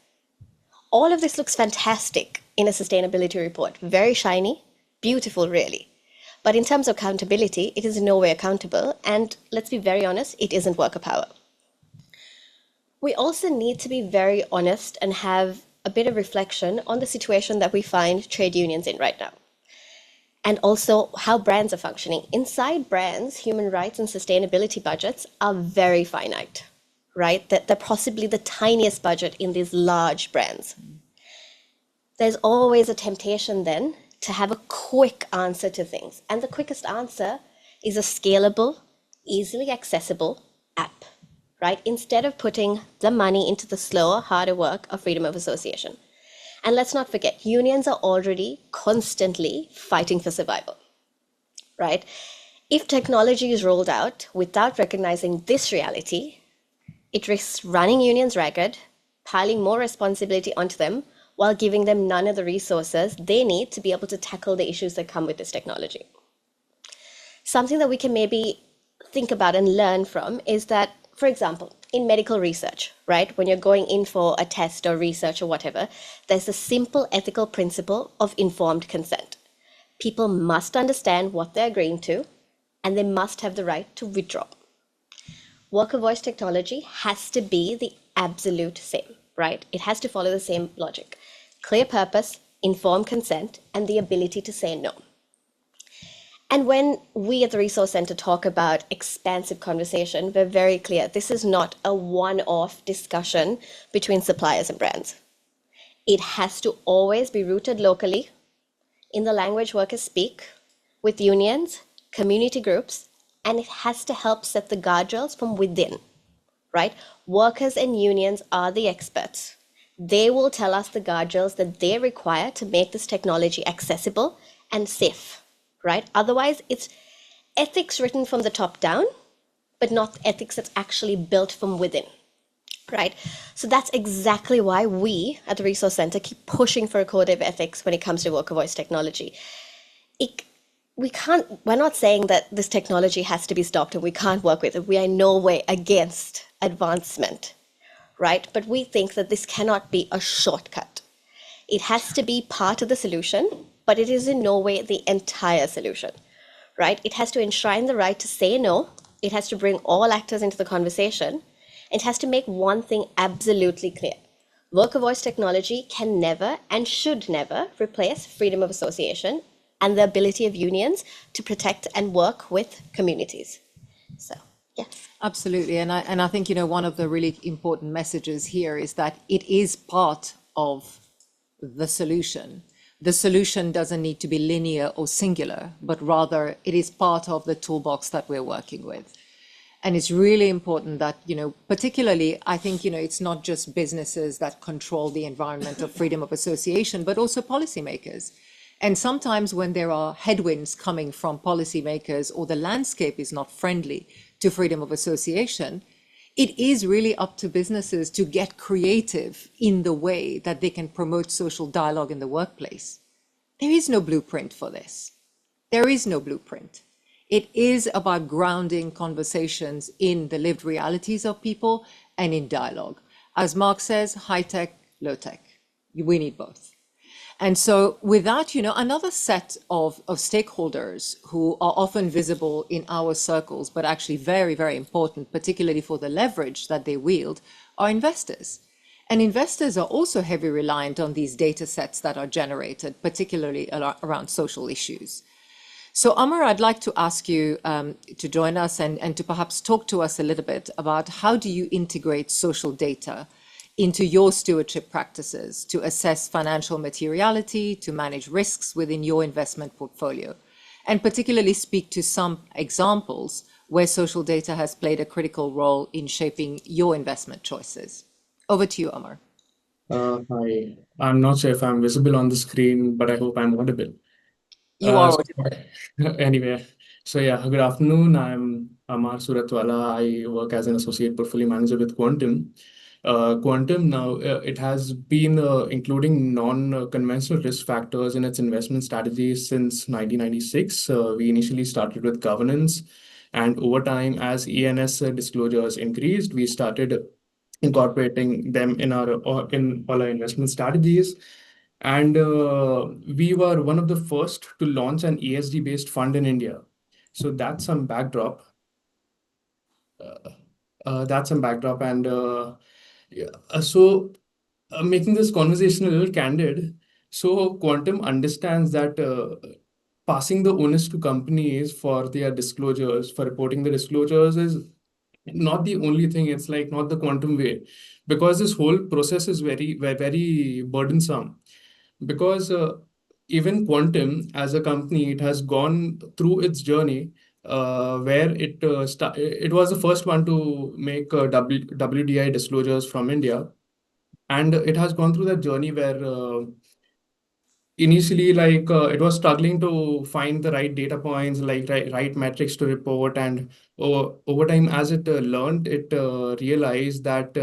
All of this looks fantastic in a sustainability report. Very shiny, beautiful, really. But in terms of accountability, it is in no way accountable. And let's be very honest, it isn't worker power. We also need to be very honest and have a bit of reflection on the situation that we find trade unions in right now. And also how brands are functioning. Inside brands, human rights and sustainability budgets are very finite, right? They're possibly the tiniest budget in these large brands. There's always a temptation then to have a quick answer to things. And the quickest answer is a scalable, easily accessible app, right? Instead of putting the money into the slower, harder work of freedom of association. And let's not forget, unions are already constantly fighting for survival, right? If technology is rolled out without recognizing this reality, it risks running unions ragged, piling more responsibility onto them, while giving them none of the resources they need to be able to tackle the issues that come with this technology. Something that we can maybe think about and learn from is that, for example, in medical research, right, when you're going in for a test or research or whatever, there's a simple ethical principle of informed consent. People must understand what they're agreeing to, and they must have the right to withdraw. Worker voice technology has to be the absolute same, right? It has to follow the same logic. Clear purpose, informed consent, and the ability to say no. And when we at the Resource Center talk about expansive conversation, we're very clear. This is not a one-off discussion between suppliers and brands. It has to always be rooted locally in the language workers speak, with unions, community groups, and it has to help set the guardrails from within, right? Workers and unions are the experts. They will tell us the guardrails that they require to make this technology accessible and safe, right? Otherwise, it's ethics written from the top down, but not ethics that's actually built from within, right? So that's exactly why we at the Resource Center keep pushing for a code of ethics when it comes to worker voice technology. We're not saying that this technology has to be stopped and we can't work with it. We are in no way against advancement, right? But we think that this cannot be a shortcut. It has to be part of the solution, but it is in no way the entire solution, right? It has to enshrine the right to say no. It has to bring all actors into the conversation. It has to make one thing absolutely clear. Worker voice technology can never and should never replace freedom of association and the ability of unions to protect and work with communities. So, yes. Absolutely. And I think, one of the really important messages here is that it is part of the solution. The solution doesn't need to be linear or singular, but rather it is part of the toolbox that we're working with. And it's really important that, particularly, I think, it's not just businesses that control the environment of freedom of association, but also policymakers. And sometimes when there are headwinds coming from policymakers or the landscape is not friendly to freedom of association, it is really up to businesses to get creative in the way that they can promote social dialogue in the workplace. There is no blueprint for this. There is no blueprint. It is about grounding conversations in the lived realities of people and in dialogue. As Mark says, high tech, low tech. We need both. And so with that, another set of stakeholders who are often visible in our circles, but actually very, very important, particularly for the leverage that they wield, are investors. And investors are also heavily reliant on these data sets that are generated, particularly around social issues. So Amar, I'd like to ask you to join us and to perhaps talk to us a little bit about how do you integrate social data into your stewardship practices to assess financial materiality, to manage risks within your investment portfolio, and particularly speak to some examples where social data has played a critical role in shaping your investment choices. Over to you, Amar. Hi, I'm not sure if I'm visible on the screen, but I hope I'm audible. You are Anyway, so yeah, good afternoon. I'm Amar Suratwala. I work as an associate portfolio manager with Quantum. Quantum now, it has been including non-conventional risk factors in its investment strategies since 1996. We initially started with governance, and over time, as ENS disclosures increased, we started incorporating them in all our investment strategies. And we were one of the first to launch an ESG-based fund in India. So that's some backdrop. And yeah, making this conversation a little candid, so Quantum understands that passing the onus to companies for their disclosures, for reporting the disclosures, is not the only thing. It's like not the Quantum way, because this whole process is very burdensome. Because even Quantum as a company, it has gone through its journey where it was the first one to make WDI disclosures from India, and it has gone through that journey where initially, like it was struggling to find the right data points, like right metrics to report, and over time, as it learned, it realized that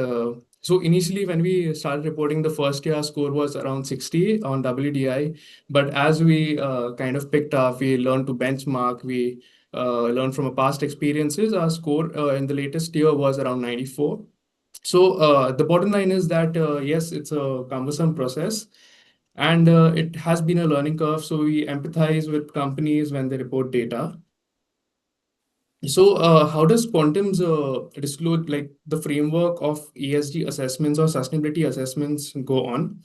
So initially, when we started reporting, the first year our score was around 60 on WDI. But as we kind of picked up, we learned to benchmark, we learned from our past experiences, our score in the latest year was around 94. So the bottom line is that yes, it's a cumbersome process, and it has been a learning curve. So we empathize with companies when they report data. So, how does Quantum's disclose, like the framework of ESG assessments or sustainability assessments go on?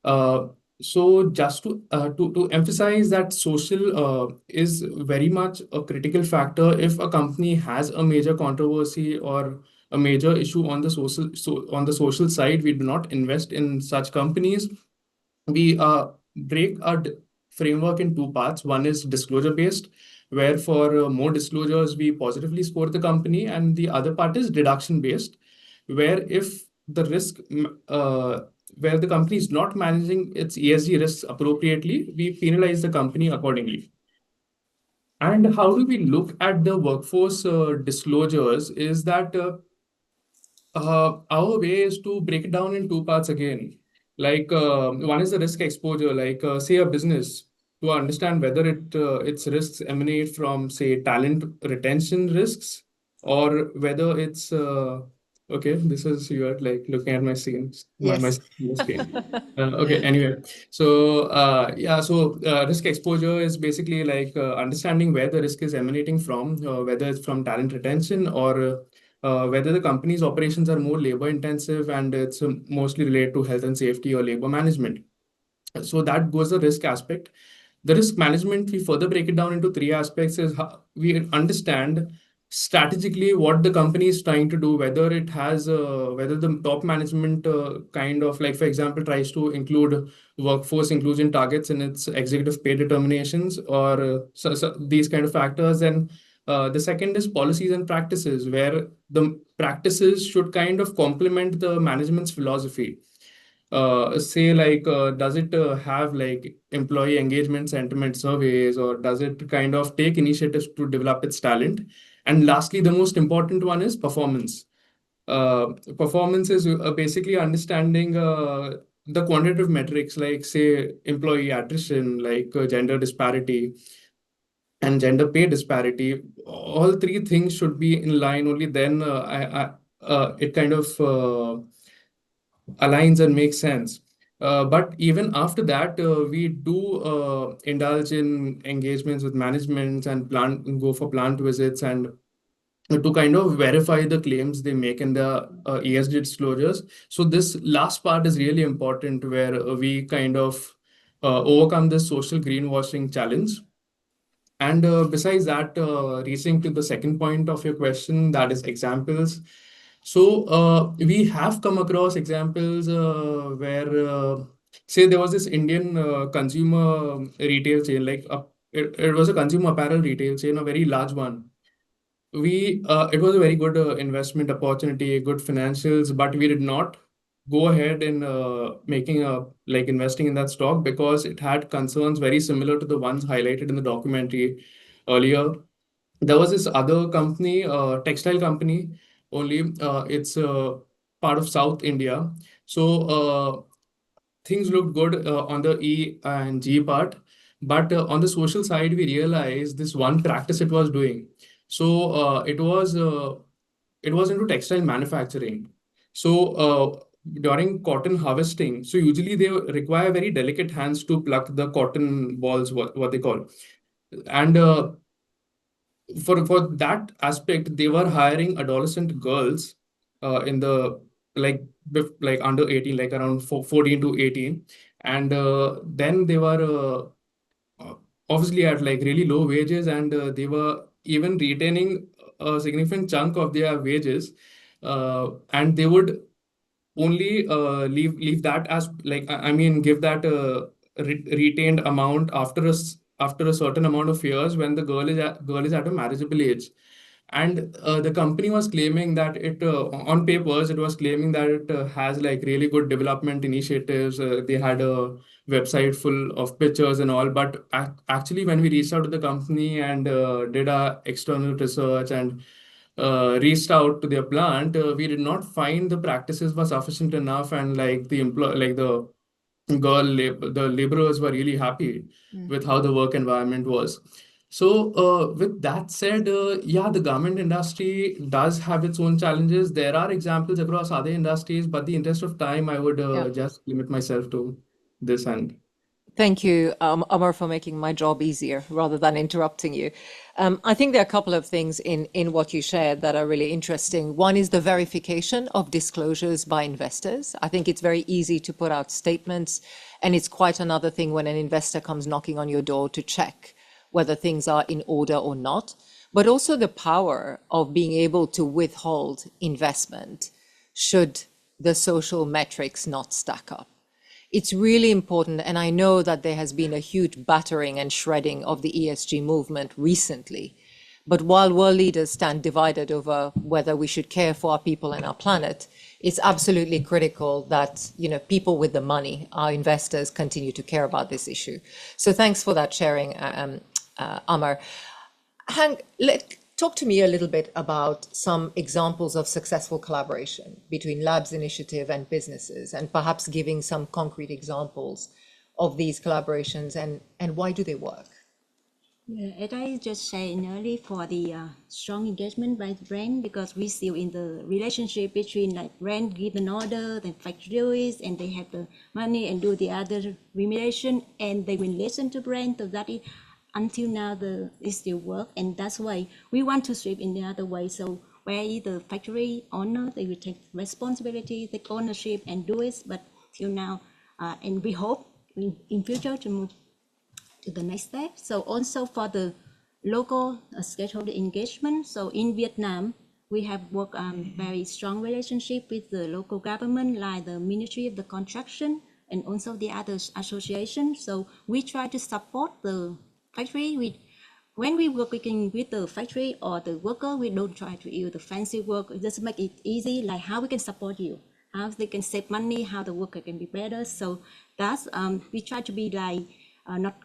Uh, so, just to emphasize that social is very much a critical factor. If a company has a major controversy or a major issue on the social side, we do not invest in such companies. We break our framework in two parts. One is disclosure based, where for more disclosures we positively score the company, and the other part is deduction based, where if the where the company is not managing its ESG risks appropriately, we penalize the company accordingly. And how do we look at the workforce disclosures is that our way is to break it down in two parts again. Like one is the risk exposure, like say a business, to understand whether its risks emanate from say talent retention risks, or whether it's okay. This is you are like looking at my scenes, my Yes. screen. Okay. Anyway, so yeah, so risk exposure is basically like understanding where the risk is emanating from, whether it's from talent retention or whether the company's operations are more labor intensive and it's mostly related to health and safety or labor management. So that goes the risk aspect. The risk management, we further break it down into three aspects: is how we understand strategically what the company is trying to do, whether it has whether the top management kind of, like for example, tries to include workforce inclusion targets in its executive pay determinations, or these kind of factors. And the second is policies and practices, where the practices should kind of complement the management's philosophy. Say like does it have like employee engagement sentiment surveys, or does it kind of take initiatives to develop its talent? And lastly, the most important one is performance. Performance is basically understanding the quantitative metrics, like say employee attrition, like gender disparity and gender pay disparity. All three things should be in line. Only then it kind of aligns and makes sense. But even after that, we do indulge in engagements with management and go for plant visits, and to kind of verify the claims they make in the ESG disclosures. So this last part is really important, where we kind of overcome this social greenwashing challenge. And besides that, reaching to the second point of your question, that is examples. So we have come across examples where, say, there was this Indian consumer retail chain, like it was a consumer apparel retail chain, a very large one. It was a very good investment opportunity, good financials, but we did not go ahead in making a like investing in that stock, because it had concerns very similar to the ones highlighted in the documentary earlier. There was this other company, textile company, only it's part of South India. So things looked good on the E and G part, but on the social side, we realized this one practice it was doing. So it was into textile manufacturing. So during cotton harvesting, so usually they require very delicate hands to pluck the cotton balls, what they call. And for that aspect, they were hiring adolescent girls in the like like under 18, like around 14 to 18, and then they were obviously at like really low wages, and they were even retaining a significant chunk of their wages, and they would only leave that as like I mean give that retained amount after after a certain amount of years, when the girl is at a marriageable age. And the company was claiming that it on papers it was claiming that it has like really good development initiatives. They had a website full of pictures and all, but actually when we reached out to the company and did our external research and reached out to their plant, we did not find the practices were sufficient enough, and like the the laborers were really happy with how the work environment was. So, with that said, yeah, the garment industry does have its own challenges. There are examples across other industries, but the interest of time, I would Yeah. just limit myself to this end. Thank you, Amar, for making my job easier rather than interrupting you. I think there are a couple of things in what you shared that are really interesting. One is the verification of disclosures by investors. I think it's very easy to put out statements, and it's quite another thing when an investor comes knocking on your door to check whether things are in order or not, but also the power of being able to withhold investment should the social metrics not stack up. It's really important, and I know that there has been a huge battering and shredding of the ESG movement recently. But while world leaders stand divided over whether we should care for our people and our planet, it's absolutely critical that people with the money, our investors, continue to care about this issue. So thanks for that sharing, Amar. Hank, talk to me a little bit about some examples of successful collaboration between Labs Initiative and businesses, and perhaps giving some concrete examples of these collaborations and why do they work? Yeah, as I just said earlier, for the strong engagement by the brand, because we still in the relationship between like brand give an order, then factory do it, and they have the money and do the other remediation, and they will listen to brand. So that is, until now, it still work, and that's why we want to sweep in the other way. So where the factory owner, they will take responsibility, take ownership, and do it. But till now, and we hope in future to move to the next step. So also for the local stakeholder engagement. So in Vietnam, we have worked very strong relationship with the local government, like the Ministry of the Construction and also the other associations. So we try to support the factory. When we working with the factory or the worker, we don't try to use the fancy work. Just make it easy, like how we can support you, how they can save money, how the worker can be better. So that's we try to be like not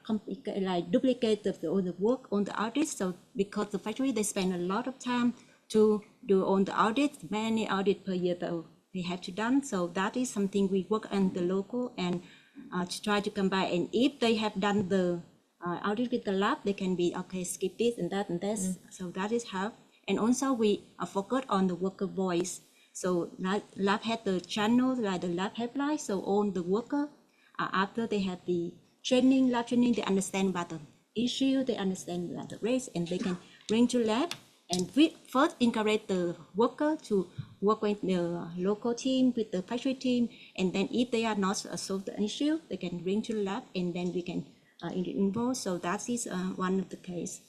like duplicate all the work on the audits. So because the factory, they spend a lot of time to do on the audits, many audits per year though they have to done. So that is something we work on the local and to try to combine. And if they have done the audit with the lab, they can be okay, skip this and that and this. So that is how. And also we focus on the worker voice. So lab had the channel like the lab helpline. So all the worker after they have the lab training, they understand about the issue, they understand about the race, and they can bring to lab. And we first encourage the worker to work with the local team, with the factory team, and then if they are not solve the issue, they can bring to the lab, and then we can involve. So that is one of the case.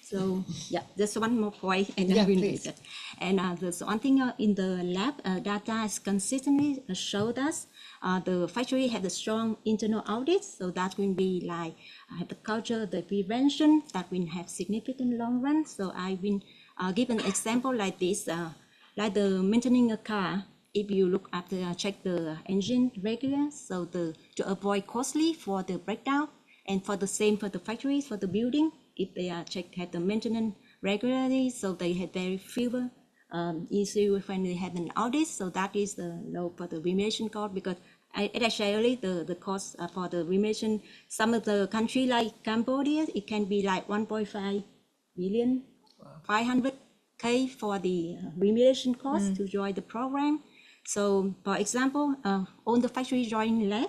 So yeah, there's one more point, and yeah, I will please. it. And there's one thing in the lab, data has consistently showed us the factory have the strong internal audits, so that will be like have the culture, the prevention that will have significant long run. So I will give an example like this, like the maintaining a car. If you look at the check the engine regular, so to avoid costly for the breakdown, and for the same for the factories, for the building, if they are have the maintenance regularly, so they have very fewer issue when they have an audit. So that is the low for the remediation cost, because actually the cost for the remediation, some of the country like Cambodia, it can be like 1.5 billion, 500K for the remediation cost to join the program. So for example, on the factory join lab,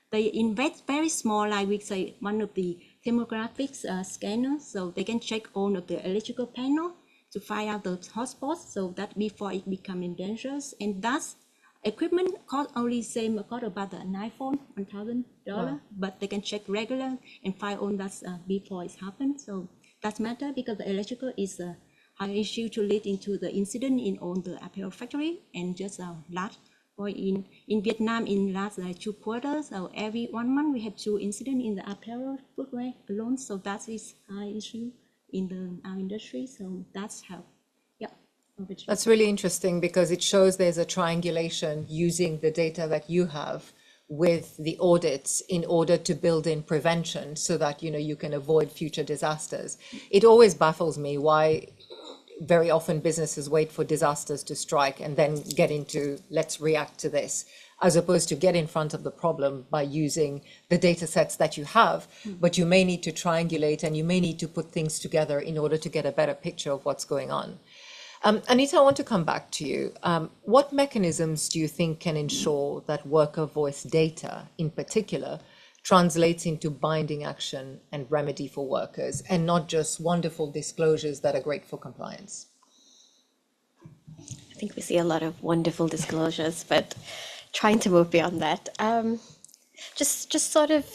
they invest very small, like we say, one of the thermographics scanners, so they can check all of the electrical panel to find out the hotspots, so that before it becomes dangerous. And that's equipment cost only same cost about an iPhone, $1,000, Wow. but they can check regular and find all that before it happens. So that's matter, because the electrical is a high issue to lead into the incident in all the apparel factory. And just last point in Vietnam, in last 2 quarters, so every 1 month we have 2 incidents in the apparel footwear alone. So that is high issue in our industry. So that's how. Yeah. That's really interesting, because it shows there's a triangulation using the data that you have with the audits in order to build in prevention, so that you can avoid future disasters. It always baffles me why very often businesses wait for disasters to strike and then get into, let's react to this, as opposed to get in front of the problem by using the data sets that you have, but you may need to triangulate and you may need to put things together in order to get a better picture of what's going on. Anita, I want to come back to you. What mechanisms do you think can ensure that worker voice data in particular translates into binding action and remedy for workers and not just wonderful disclosures that are great for compliance? I think we see a lot of wonderful disclosures, but trying to move beyond that. Just sort of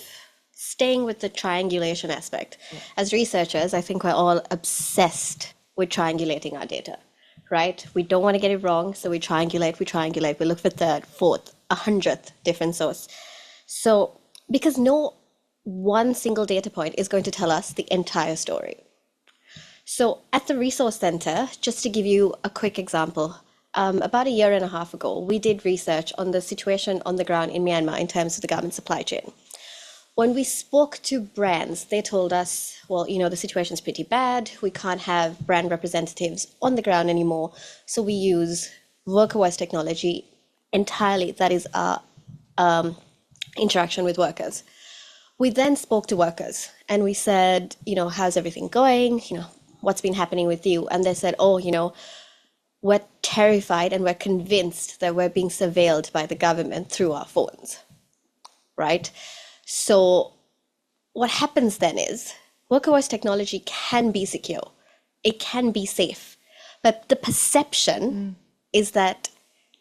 staying with the triangulation aspect. As researchers, I think we're all obsessed with triangulating our data, right? We don't want to get it wrong, so we triangulate, we look for third, fourth, 100th different source. So, because no one single data point is going to tell us the entire story. So at the Resource Center, just to give you a quick example, about a year and a half ago, we did research on the situation on the ground in Myanmar in terms of the garment supply chain. When we spoke to brands, they told us, well, you know, the situation's pretty bad. We can't have brand representatives on the ground anymore. So we use worker voice technology entirely. That is our interaction with workers. We then spoke to workers and we said, you know, how's everything going? You know, what's been happening with you? And they said, oh, you know, we're terrified and we're convinced that we're being surveilled by the government through our phones, right? So what happens then is worker voice technology can be secure, it can be safe, but the perception is that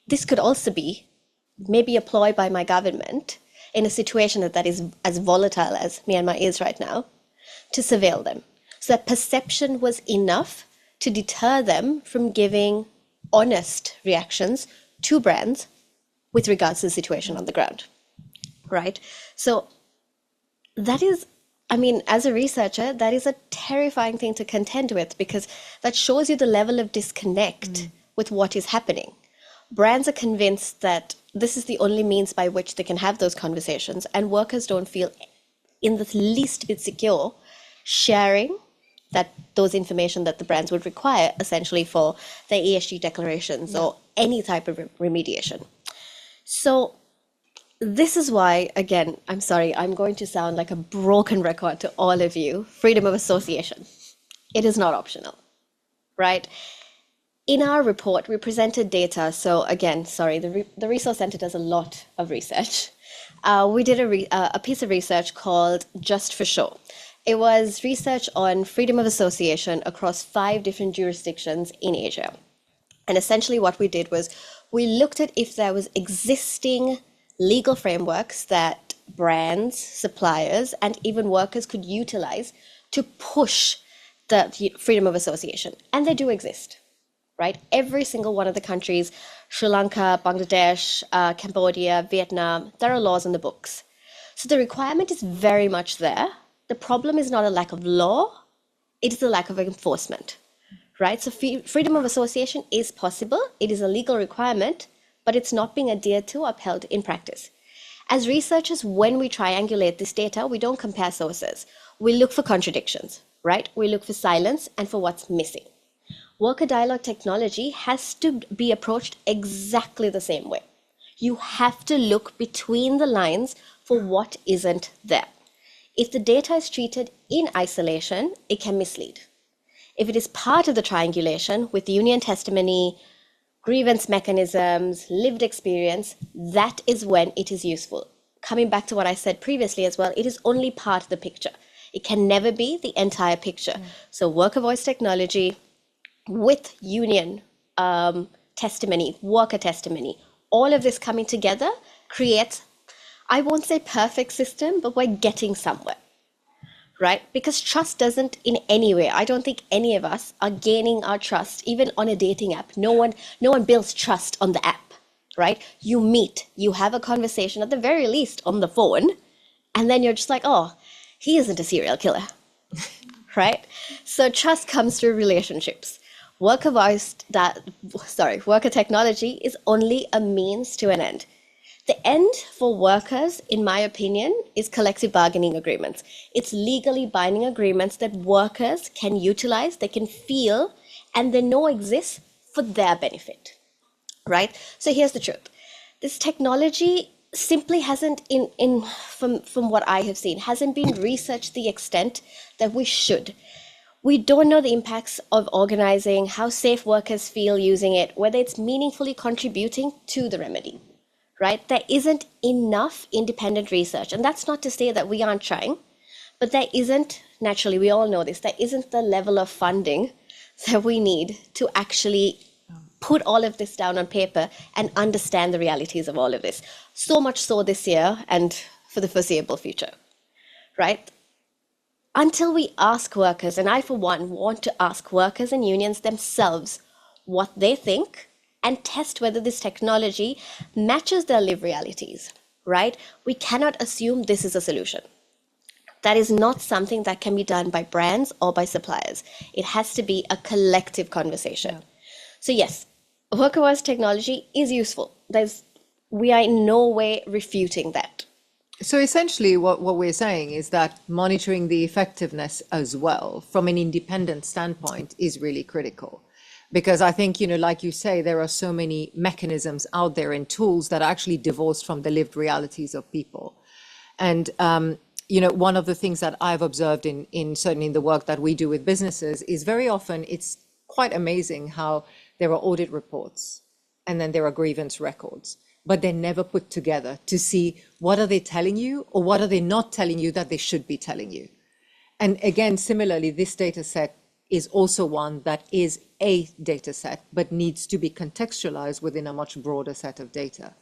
this could also be maybe a ploy by my government in a situation that is as volatile as Myanmar is right now to surveil them. So that perception was enough to deter them from giving honest reactions to brands with regards to the situation on the ground, right? So that is, I mean, as a researcher, that is a terrifying thing to contend with because that shows you the level of disconnect with what is happening. Brands are convinced that this is the only means by which they can have those conversations, and workers don't feel in the least bit secure sharing those information that the brands would require essentially for their ESG declarations or any type of remediation. So this is why, again, I'm sorry, I'm going to sound like a broken record to all of you. Freedom of association. It is not optional, right? In our report, we presented data. So again, sorry, the Resource Center does a lot of research. We did a piece of research called Just for Show. It was research on freedom of association across 5 different jurisdictions in Asia. And essentially what we did was we looked at if there was existing legal frameworks that brands, suppliers, and even workers could utilize to push the freedom of association. And they do exist, right? Every single one of the countries, Sri Lanka, Bangladesh, Cambodia, Vietnam, there are laws in the books. So the requirement is very much there. The problem is not a lack of law, it is a lack of enforcement, right? So freedom of association is possible, it is a legal requirement, but it's not being adhered to or upheld in practice. As researchers, when we triangulate this data, we don't compare sources. We look for contradictions, right? We look for silence and for what's missing. Worker dialogue technology has to be approached exactly the same way. You have to look between the lines for what isn't there. If the data is treated in isolation, it can mislead. If it is part of the triangulation with union testimony, grievance mechanisms, lived experience, that is when it is useful. Coming back to what I said previously as well, it is only part of the picture. It can never be the entire picture. So worker voice technology with union testimony, worker testimony, all of this coming together creates, I won't say perfect system, but we're getting somewhere, right? Because trust doesn't in any way, I don't think any of us are gaining our trust, even on a dating app. No one builds trust on the app, right? You meet, you have a conversation at the very least on the phone, and then you're just like, oh, he isn't a serial killer, right? So trust comes through relationships. Worker technology is only a means to an end. The end for workers, in my opinion, is collective bargaining agreements. It's legally binding agreements that workers can utilize, they can feel, and they know exists for their benefit, right? So here's the truth. This technology simply hasn't, from what I have seen, hasn't been researched to the extent that we should. We don't know the impacts of organizing, how safe workers feel using it, whether it's meaningfully contributing to the remedy, right? There isn't enough independent research. And that's not to say that we aren't trying, but there isn't, naturally, we all know this, there isn't the level of funding that we need to actually put all of this down on paper and understand the realities of all of this. So much so this year and for the foreseeable future, right? Until we ask workers, and I for one want to ask workers and unions themselves what they think and test whether this technology matches their lived realities, right? We cannot assume this is a solution. That is not something that can be done by brands or by suppliers. It has to be a collective conversation. Yeah. So yes, worker voice technology is useful. We are in no way refuting that. So essentially what we're saying is that monitoring the effectiveness as well from an independent standpoint is really critical. Because I think, like you say, there are so many mechanisms out there and tools that are actually divorced from the lived realities of people. And, one of the things that I've observed certainly in the work that we do with businesses is very often it's quite amazing how there are audit reports and then there are grievance records, but they're never put together to see what are they telling you or what are they not telling you that they should be telling you. And again, similarly, this data set is also one that is a data set, but needs to be contextualized within a much broader set of data.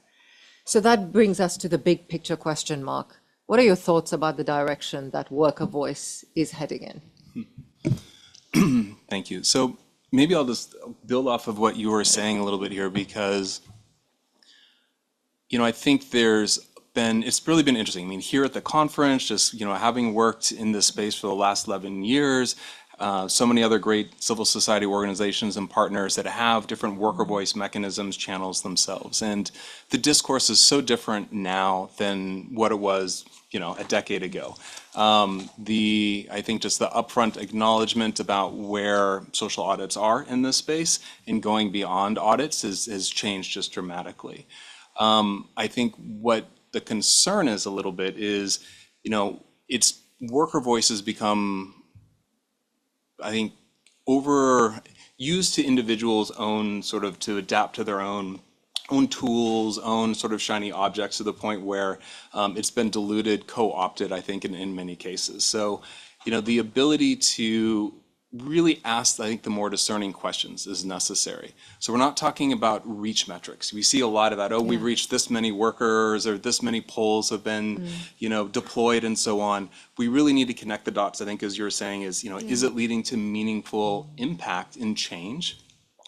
So that brings us to the big picture question, Mark. What are your thoughts about the direction that worker voice is heading in? Thank you. So maybe I'll just build off of what you were saying a little bit here, because I think it's really been interesting. I mean, here at the conference, just, having worked in this space for the last 11 years, so many other great civil society organizations and partners that have different worker voice mechanisms, channels themselves. And the discourse is so different now than what it was, a decade ago. I think just the upfront acknowledgement about where social audits are in this space and going beyond audits has changed just dramatically. I think what the concern is a little bit is, it's worker voices become, I think, used to individuals' own sort of to adapt to their own tools, own sort of shiny objects, to the point where it's been diluted, co-opted, I think, in many cases. So, the ability to really ask, I think, the more discerning questions is necessary. So we're not talking about reach metrics. We see a lot of that. Oh, we've reached this many workers, or this many polls have been, deployed, and so on. We really need to connect the dots, I think, as you're saying, is, is it leading to meaningful impact and change,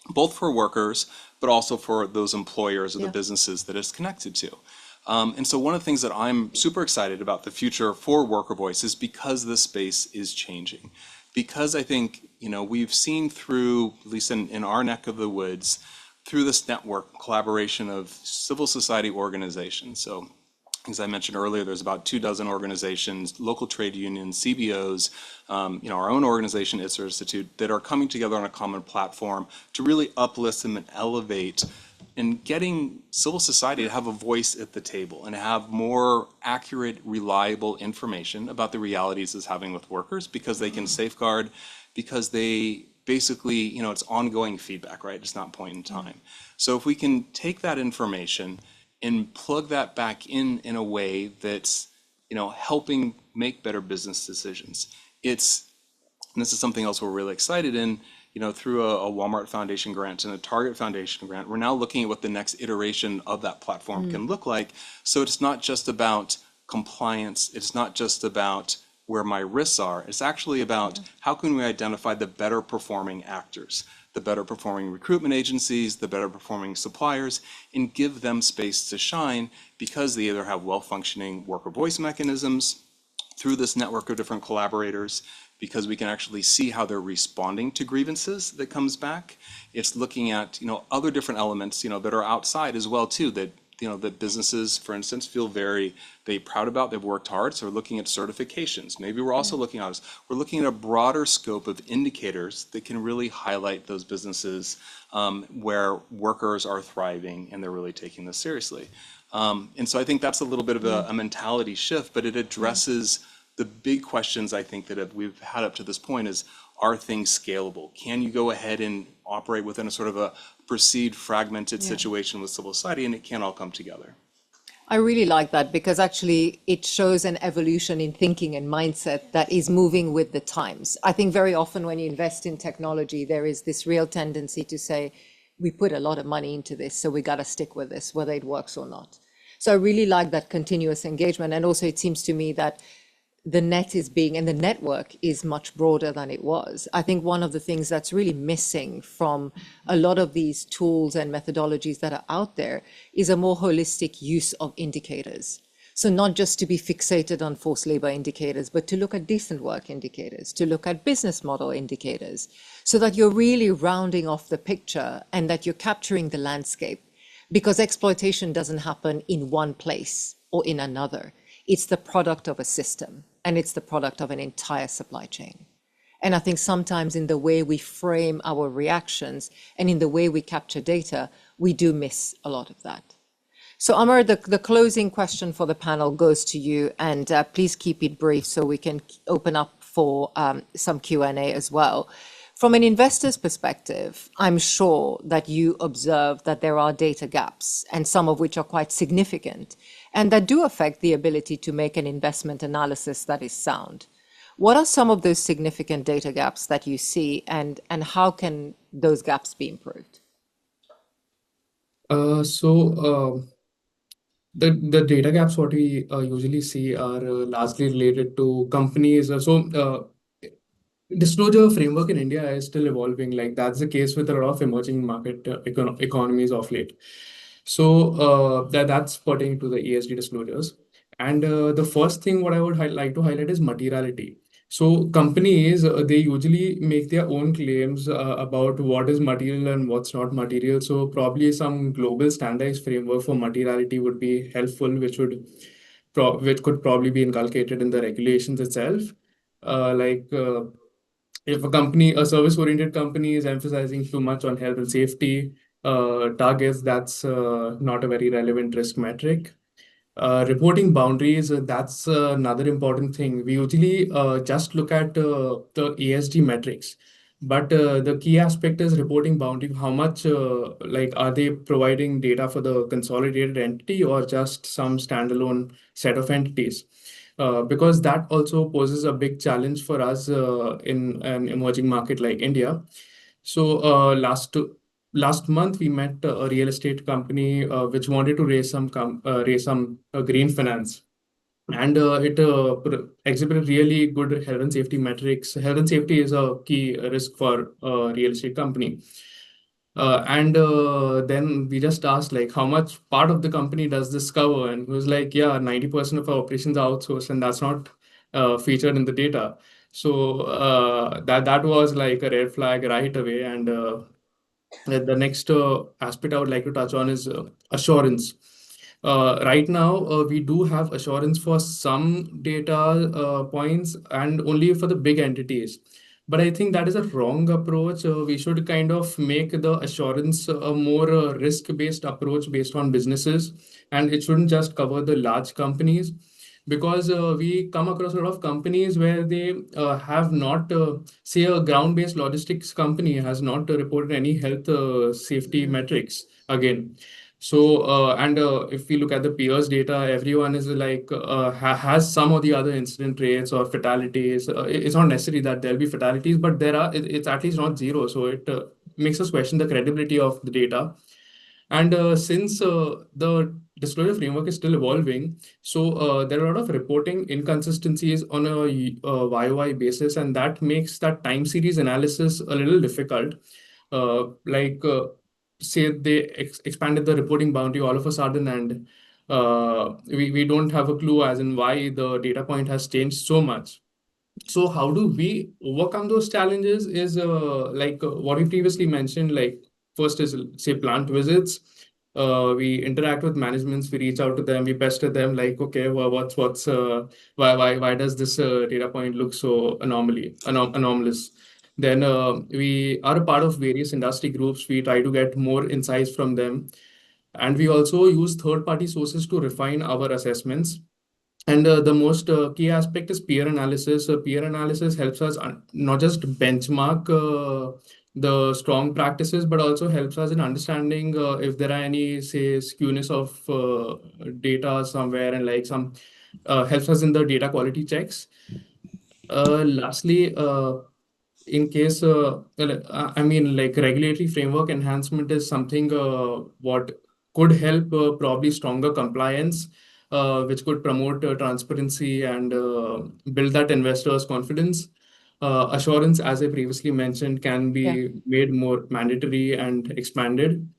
both for workers, but also for those employers or the businesses that it's connected to. And so one of the things that I'm super excited about the future for worker voice is because this space is changing. Because I think, we've seen through, at least in our neck of the woods, through this network collaboration of civil society organizations. So as I mentioned earlier, there's about 24 organizations, local trade unions, CBOs, our own organization, ITSER Institute, that are coming together on a common platform to really uplift and elevate and getting civil society to have a voice at the table and have more accurate, reliable information about the realities it's having with workers, because they can safeguard, because they basically, it's ongoing feedback, right? It's not point in time. So if we can take that information and plug that back in a way that's, helping make better business decisions. And this is something else we're really excited in, through a Walmart Foundation grant and a Target Foundation grant. We're now looking at what the next iteration of that platform can look like. So it's not just about compliance. It's not just about where my risks are. It's actually about how can we identify the better performing actors, the better performing recruitment agencies, the better performing suppliers, and give them space to shine, because they either have well-functioning worker voice mechanisms through this network of different collaborators, because we can actually see how they're responding to grievances that comes back. It's looking at, other different elements, that are outside as well too, that that businesses, for instance, feel very proud about. They've worked hard, so we're looking at certifications. Maybe we're also looking at a broader scope of indicators that can really highlight those businesses where workers are thriving and they're really taking this seriously. And so I think that's a little bit of a mentality shift, but it addresses the big questions I think that we've had up to this point is, are things scalable? Can you go ahead and operate within a sort of a perceived fragmented situation with civil society, and it can all come together? I really like that because actually it shows an evolution in thinking and mindset that is moving with the times. I think very often when you invest in technology, there is this real tendency to say, we put a lot of money into this, so we got to stick with this, whether it works or not. So I really like that continuous engagement. And also it seems to me that the net is being, and the network is much broader than it was. I think one of the things that's really missing from a lot of these tools and methodologies that are out there is a more holistic use of indicators. So not just to be fixated on forced labor indicators, but to look at decent work indicators, to look at business model indicators, so that you're really rounding off the picture and that you're capturing the landscape. Because exploitation doesn't happen in one place or in another. It's the product of a system, and it's the product of an entire supply chain. And I think sometimes in the way we frame our reactions and in the way we capture data, we do miss a lot of that. So Amar, the closing question for the panel goes to you, and please keep it brief so we can open up for some Q&A as well. From an investor's perspective, I'm sure that you observe that there are data gaps, and some of which are quite significant, and that do affect the ability to make an investment analysis that is sound. What are some of those significant data gaps that you see, and how can those gaps be improved? The data gaps what we usually see are largely related to companies. Disclosure framework in India is still evolving. Like that's the case with a lot of emerging market economies of late. So that's pertaining to the ESG disclosures. And the first thing what I would like to highlight is materiality. So companies, they usually make their own claims about what is material and what's not material. So probably some global standardized framework for materiality would be helpful, which could probably be inculcated in the regulations itself. If a service-oriented company is emphasizing too much on health and safety targets, that's not a very relevant risk metric. Reporting boundaries, that's another important thing. We usually just look at the ESG metrics, but the key aspect is reporting boundary. How much, are they providing data for the consolidated entity or just some standalone set of entities? Because that also poses a big challenge for us in an emerging market like India. So last month we met a real estate company which wanted to raise some green finance, and it exhibited really good health and safety metrics. Health and safety is a key risk for a real estate company. And then we just asked, like, how much part of the company does this cover? And it was like, yeah, 90% of our operations are outsourced, and that's not featured in the data. So that was like a red flag right away. And the next aspect I would like to touch on is assurance. Right now, we do have assurance for some data points and only for the big entities. But I think that is a wrong approach. We should kind of make the assurance a more risk-based approach based on businesses, and it shouldn't just cover the large companies, because we come across a lot of companies where they have not, say, a ground-based logistics company has not reported any health safety metrics again. So, and if we look at the peers data, everyone is like has some of the other incident rates or fatalities. It's not necessary that there'll be fatalities, but it's at least not zero. So it makes us question the credibility of the data. And since the disclosure framework is still evolving, so there are a lot of reporting inconsistencies on a YOY basis, and that makes that time series analysis a little difficult. Say they expanded the reporting boundary all of a sudden, and we don't have a clue as in why the data point has changed so much. So how do we overcome those challenges is what we previously mentioned, like first is say plant visits, We interact with managements, we reach out to them, we pester them like, okay, well, why does this data point look so anomalous? Then we are a part of various industry groups. We try to get more insights from them. And we also use third-party sources to refine our assessments. And the most key aspect is peer analysis. Peer analysis helps us not just benchmark the strong practices, but also helps us in understanding if there are any, say, skewness of data somewhere, and like some helps us in the data quality checks. Lastly, in case, I mean, like regulatory framework enhancement is something what could help probably stronger compliance, which could promote transparency and build that investors' confidence. Assurance, as I previously mentioned, can Yeah. be made more mandatory and expanded.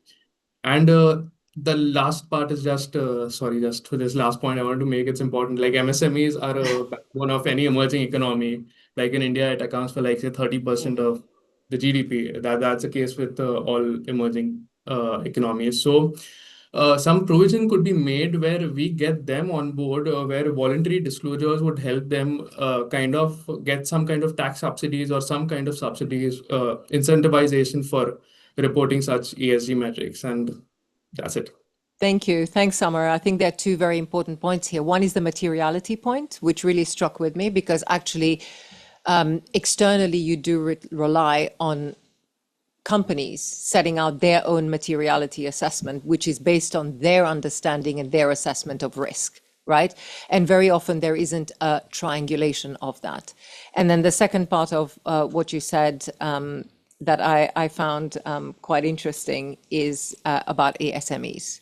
And the last part is just, sorry, just for this last point I want to make, it's important. Like MSMEs are a backbone of any emerging economy. Like in India, it accounts for like say 30% of the GDP. That's the case with all emerging economies. So some provision could be made where we get them on board, where voluntary disclosures would help them kind of get some kind of tax subsidies or some kind of subsidies, incentivization for reporting such ESG metrics. And that's it. Thank you. Thanks, Summer. I think there are two very important points here. One is the materiality point, which really struck with me because actually, externally, you do rely on companies setting out their own materiality assessment, which is based on their understanding and their assessment of risk, right? And very often there isn't a triangulation of that. And then the second part of what you said that I found quite interesting is about SMEs.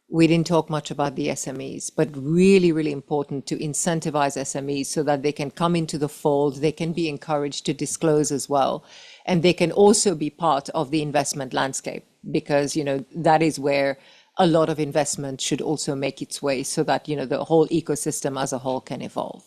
We didn't talk much about the SMEs, but really, really important to incentivize SMEs so that they can come into the fold, they can be encouraged to disclose as well, and they can also be part of the investment landscape because, you know, that is where a lot of investment should also make its way so that, you know, the whole ecosystem as a whole can evolve.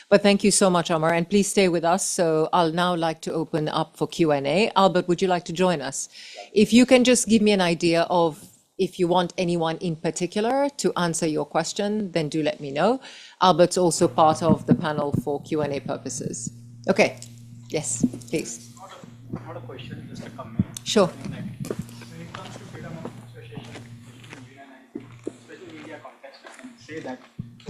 But thank you so much, Amar, and please stay with us. So I'll now like to open up for Q&A. Albert, would you like to join us? If you can just give me an idea of if you want anyone in particular to answer your question, then do let me know. Albert's also part of the panel for Q&A purposes. Okay, yes, please. Not a question, just a comment. Sure. When it comes to freedom of association, especially in India context, I can say that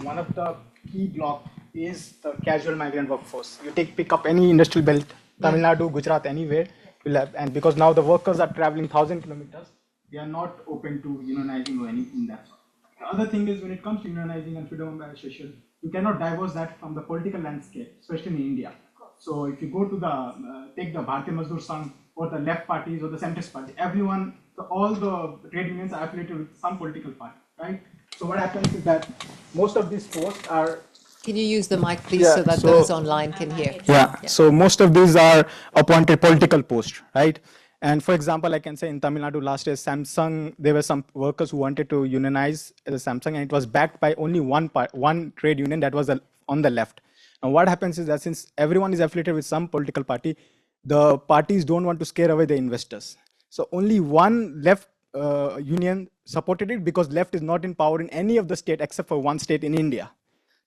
one of the key block is the casual migrant workforce. You pick up any industrial belt, Tamil Nadu, Gujarat, anywhere, and because now the workers are traveling 1,000 kilometers, they are not open to unionizing or anything that sort. The other thing is when it comes to unionizing and freedom of association, you cannot divorce that from the political landscape, especially in India. So if you go to the, take the Bharatiya Mazdoor Sangh or the left parties or the centrist party, everyone, all the trade unions are affiliated with some political party, right? So what happens is that most of these posts are... Can you use the mic, please, so that those online can hear? Yeah, so most of these are appointed political posts, right? And for example, I can say in Tamil Nadu last year, Samsung, there were some workers who wanted to unionize Samsung, and it was backed by only one trade union that was on the left. And what happens is that since everyone is affiliated with some political party, the parties don't want to scare away the investors. So only one left union supported it because left is not in power in any of the state except for one state in India.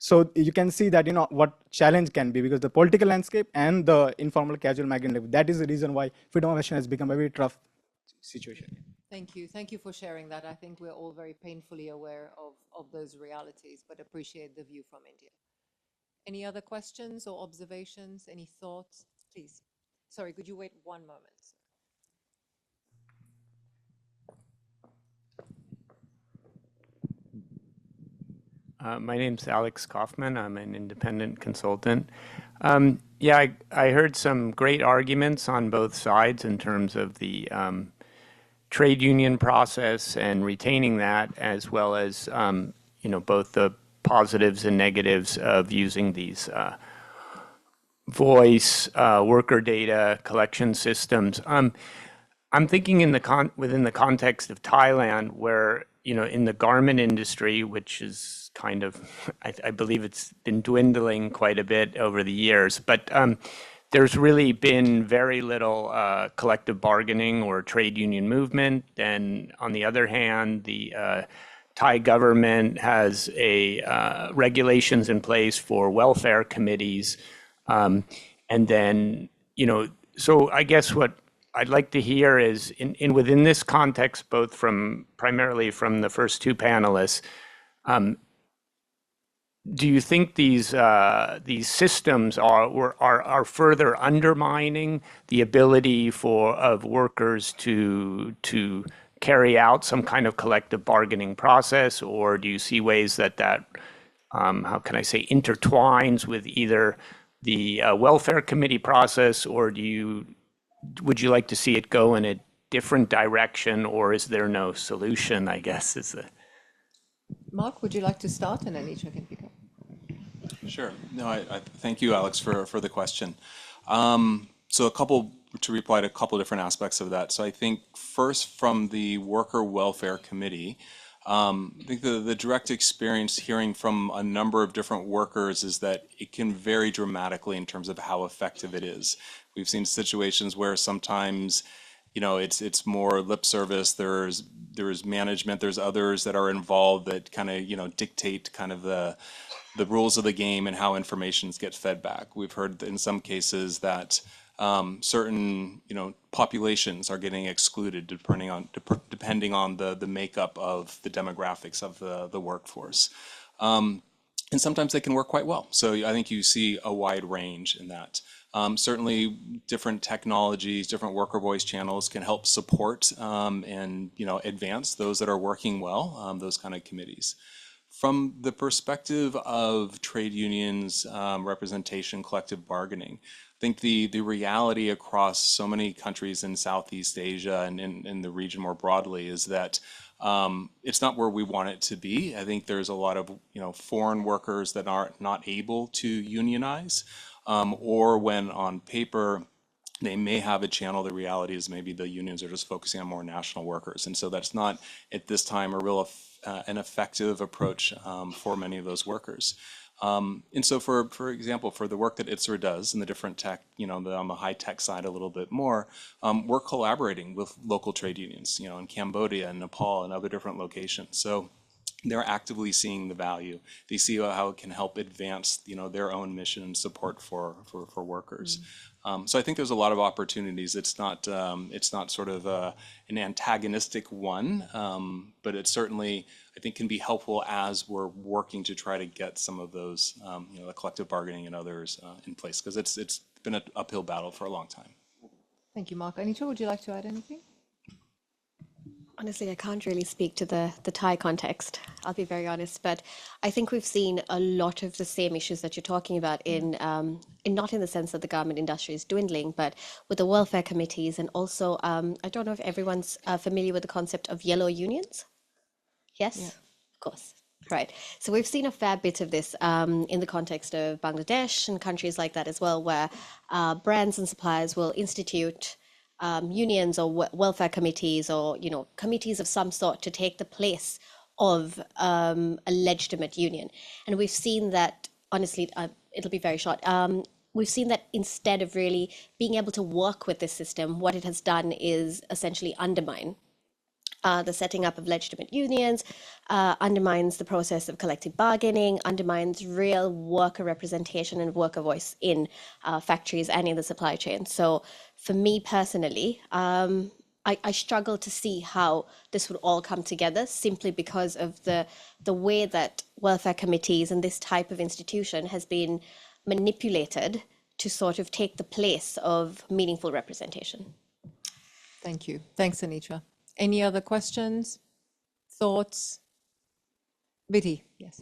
So you can see that, you know, what challenge can be because the political landscape and the informal casual migrant labor, that is the reason why freedom of association has become a very tough situation. Thank you. Thank you for sharing that. I think we're all very painfully aware of those realities, but appreciate the view from India. Any other questions or observations? Any thoughts? Please. Sorry, could you wait one moment? My name's Alex Kaufman. I'm an independent consultant. Yeah, I heard some great arguments on both sides in terms of the trade union process and retaining that, as well as you know, both the positives and negatives of using these voice worker data collection systems. I'm thinking in within the context of Thailand, where, you know, in the garment industry, which is kind of, I believe it's been dwindling quite a bit over the years, but there's really been very little collective bargaining or trade union movement. And on the other hand, the Thai government has regulations in place for welfare committees. And then, so I guess what I'd like to hear is within this context, both primarily from the first two panelists, do you think these systems are further undermining the ability of workers to carry out some kind of collective bargaining process, or do you see ways that how can I say, intertwines with either the welfare committee process, or would you like to see it go in a different direction, or is there no solution, I guess is the... Mark, would you like to start, and then each can pick up? Sure. No, I thank you, Alex, for the question. So to reply to a couple different aspects of that. So I think first from the Worker Welfare Committee, I think the direct experience hearing from a number of different workers is that it can vary dramatically in terms of how effective it is. We've seen situations where sometimes it's more lip service. There's management. There's others that are involved that kind of dictate kind of the rules of the game and how information gets fed back. We've heard in some cases that certain populations are getting excluded depending on the makeup of the demographics of the workforce. And sometimes they can work quite well. So I think you see a wide range in that. Certainly different technologies, different worker voice channels can help support and advance those that are working well, those kind of committees. From the perspective of trade unions, representation, collective bargaining, I think the reality across so many countries in Southeast Asia and in the region more broadly is that it's not where we want it to be. I think there's a lot of foreign workers that are not able to unionize, or when on paper they may have a channel. The reality is maybe the unions are just focusing on more national workers, and so that's not at this time a real an effective approach for many of those workers. And so for example, for the work that ITSR does in the different tech, on the high tech side a little bit more, we're collaborating with local trade unions, in Cambodia and Nepal and other different locations. So they're actively seeing the value. They see how it can help advance, their own mission and support for workers. So I think there's a lot of opportunities. It's not sort of an antagonistic one, but it certainly, I think, can be helpful as we're working to try to get some of those, the collective bargaining and others in place, because it's been an uphill battle for a long time. Thank you, Mark. Anita, would you like to add anything? Honestly, I can't really speak to the Thai context, I'll be very honest, but I think we've seen a lot of the same issues that you're talking about in not in the sense that the garment industry is dwindling, but with the welfare committees, and also, I don't know if everyone's familiar with the concept of yellow unions. Yes? Yeah. Of course. Right. So we've seen a fair bit of this in the context of Bangladesh and countries like that as well, where brands and suppliers will institute unions or welfare committees, or committees of some sort to take the place of a legitimate union. And we've seen that, honestly, it'll be very short. We've seen that instead of really being able to work with this system, what it has done is essentially undermine the setting up of legitimate unions, undermines the process of collective bargaining, undermines real worker representation and worker voice in factories and in the supply chain. So for me personally, I struggle to see how this would all come together, simply because of the way that welfare committees and this type of institution has been manipulated to sort of take the place of meaningful representation. Thank you. Thanks, Anitra. Any other questions, thoughts? Vidhi, yes.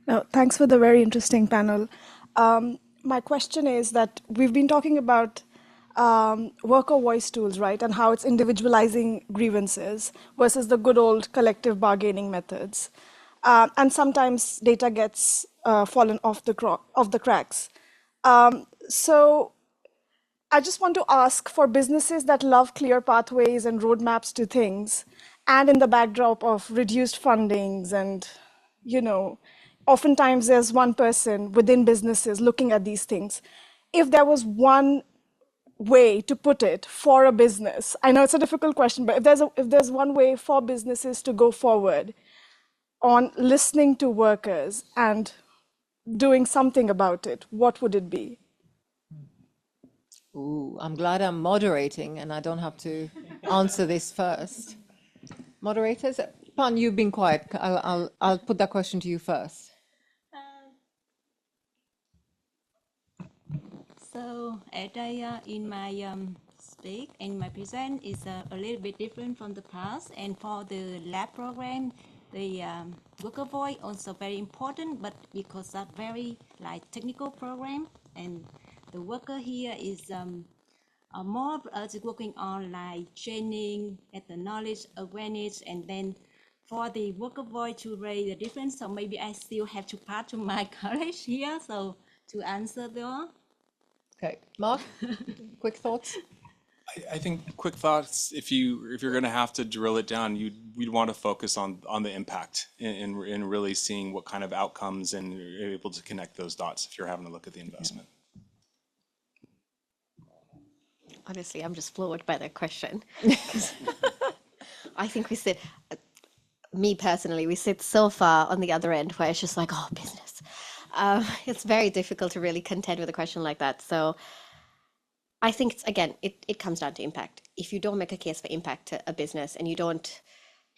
No, thanks for the very interesting panel. My question is that we've been talking about worker voice tools, right, and how it's individualizing grievances versus the good old collective bargaining methods. And sometimes data gets fallen off the cracks. So I just want to ask, for businesses that love clear pathways and roadmaps to things, and in the backdrop of reduced fundings and, oftentimes there's one person within businesses looking at these things. If there was one way to put it for a business, I know it's a difficult question, but if there's one way for businesses to go forward on listening to workers and doing something about it, what would it be? Ooh, I'm glad I'm moderating and I don't have to answer this first. Moderators, Pan, you've been quiet. I'll put that question to you first. So as in my speak and my present is a little bit different from the past. And for the lab program, the worker voice also very important, but because that very like technical program, and the worker here is more working on like training at the knowledge awareness, and then for the worker voice to raise the difference. So maybe I still have to pass to my colleagues here. So to answer the. Okay, Mark, quick thoughts. I think quick thoughts. If you're going to have to drill it down, we'd want to focus on the impact and really seeing what kind of outcomes, and you're able to connect those dots if you're having to look at the investment. Honestly, I'm just floored by that question. I think me personally, we sit so far on the other end where it's just like, oh, business. It's very difficult to really contend with a question like that. So I think, again, it comes down to impact. If you don't make a case for impact to a business and you don't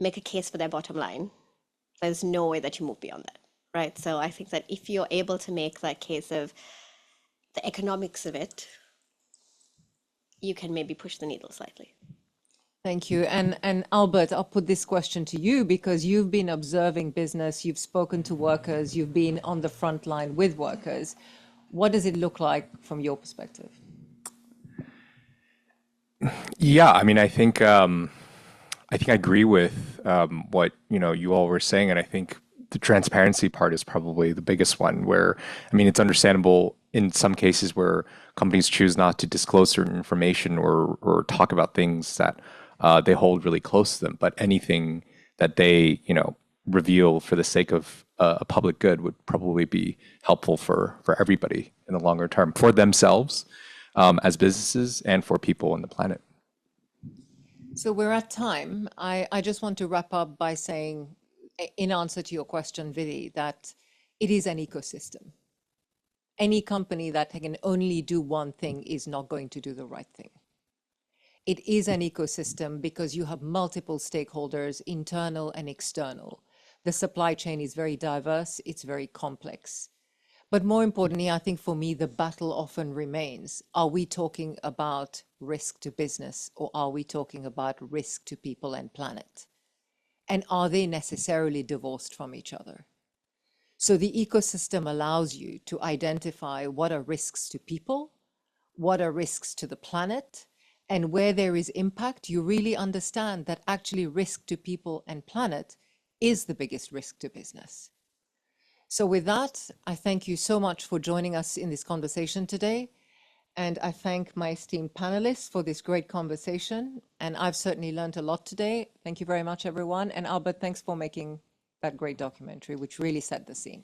make a case for their bottom line, there's no way that you move beyond that, right? So I think that if you're able to make that case of the economics of it, you can maybe push the needle slightly. Thank you. And Albert, I'll put this question to you because you've been observing business, you've spoken to workers, you've been on the front line with workers. What does it look like from your perspective? Yeah, I mean, I think I agree with what you all were saying, and I think the transparency part is probably the biggest one. Where I mean, it's understandable in some cases where companies choose not to disclose certain information or talk about things that they hold really close to them. But anything that they reveal for the sake of a public good would probably be helpful for everybody in the longer term, for themselves as businesses and for people on the planet. So we're at time. I just want to wrap up by saying, in answer to your question, Vidhi, that it is an ecosystem. Any company that can only do one thing is not going to do the right thing. It is an ecosystem because you have multiple stakeholders, internal and external. The supply chain is very diverse, it's very complex. But more importantly, I think for me, the battle often remains, are we talking about risk to business or are we talking about risk to people and planet? And are they necessarily divorced from each other? So the ecosystem allows you to identify what are risks to people, what are risks to the planet, and where there is impact, you really understand that actually risk to people and planet is the biggest risk to business. So with that, I thank you so much for joining us in this conversation today. And I thank my esteemed panelists for this great conversation. And I've certainly learned a lot today. Thank you very much, everyone. And Albert, thanks for making that great documentary, which really set the scene.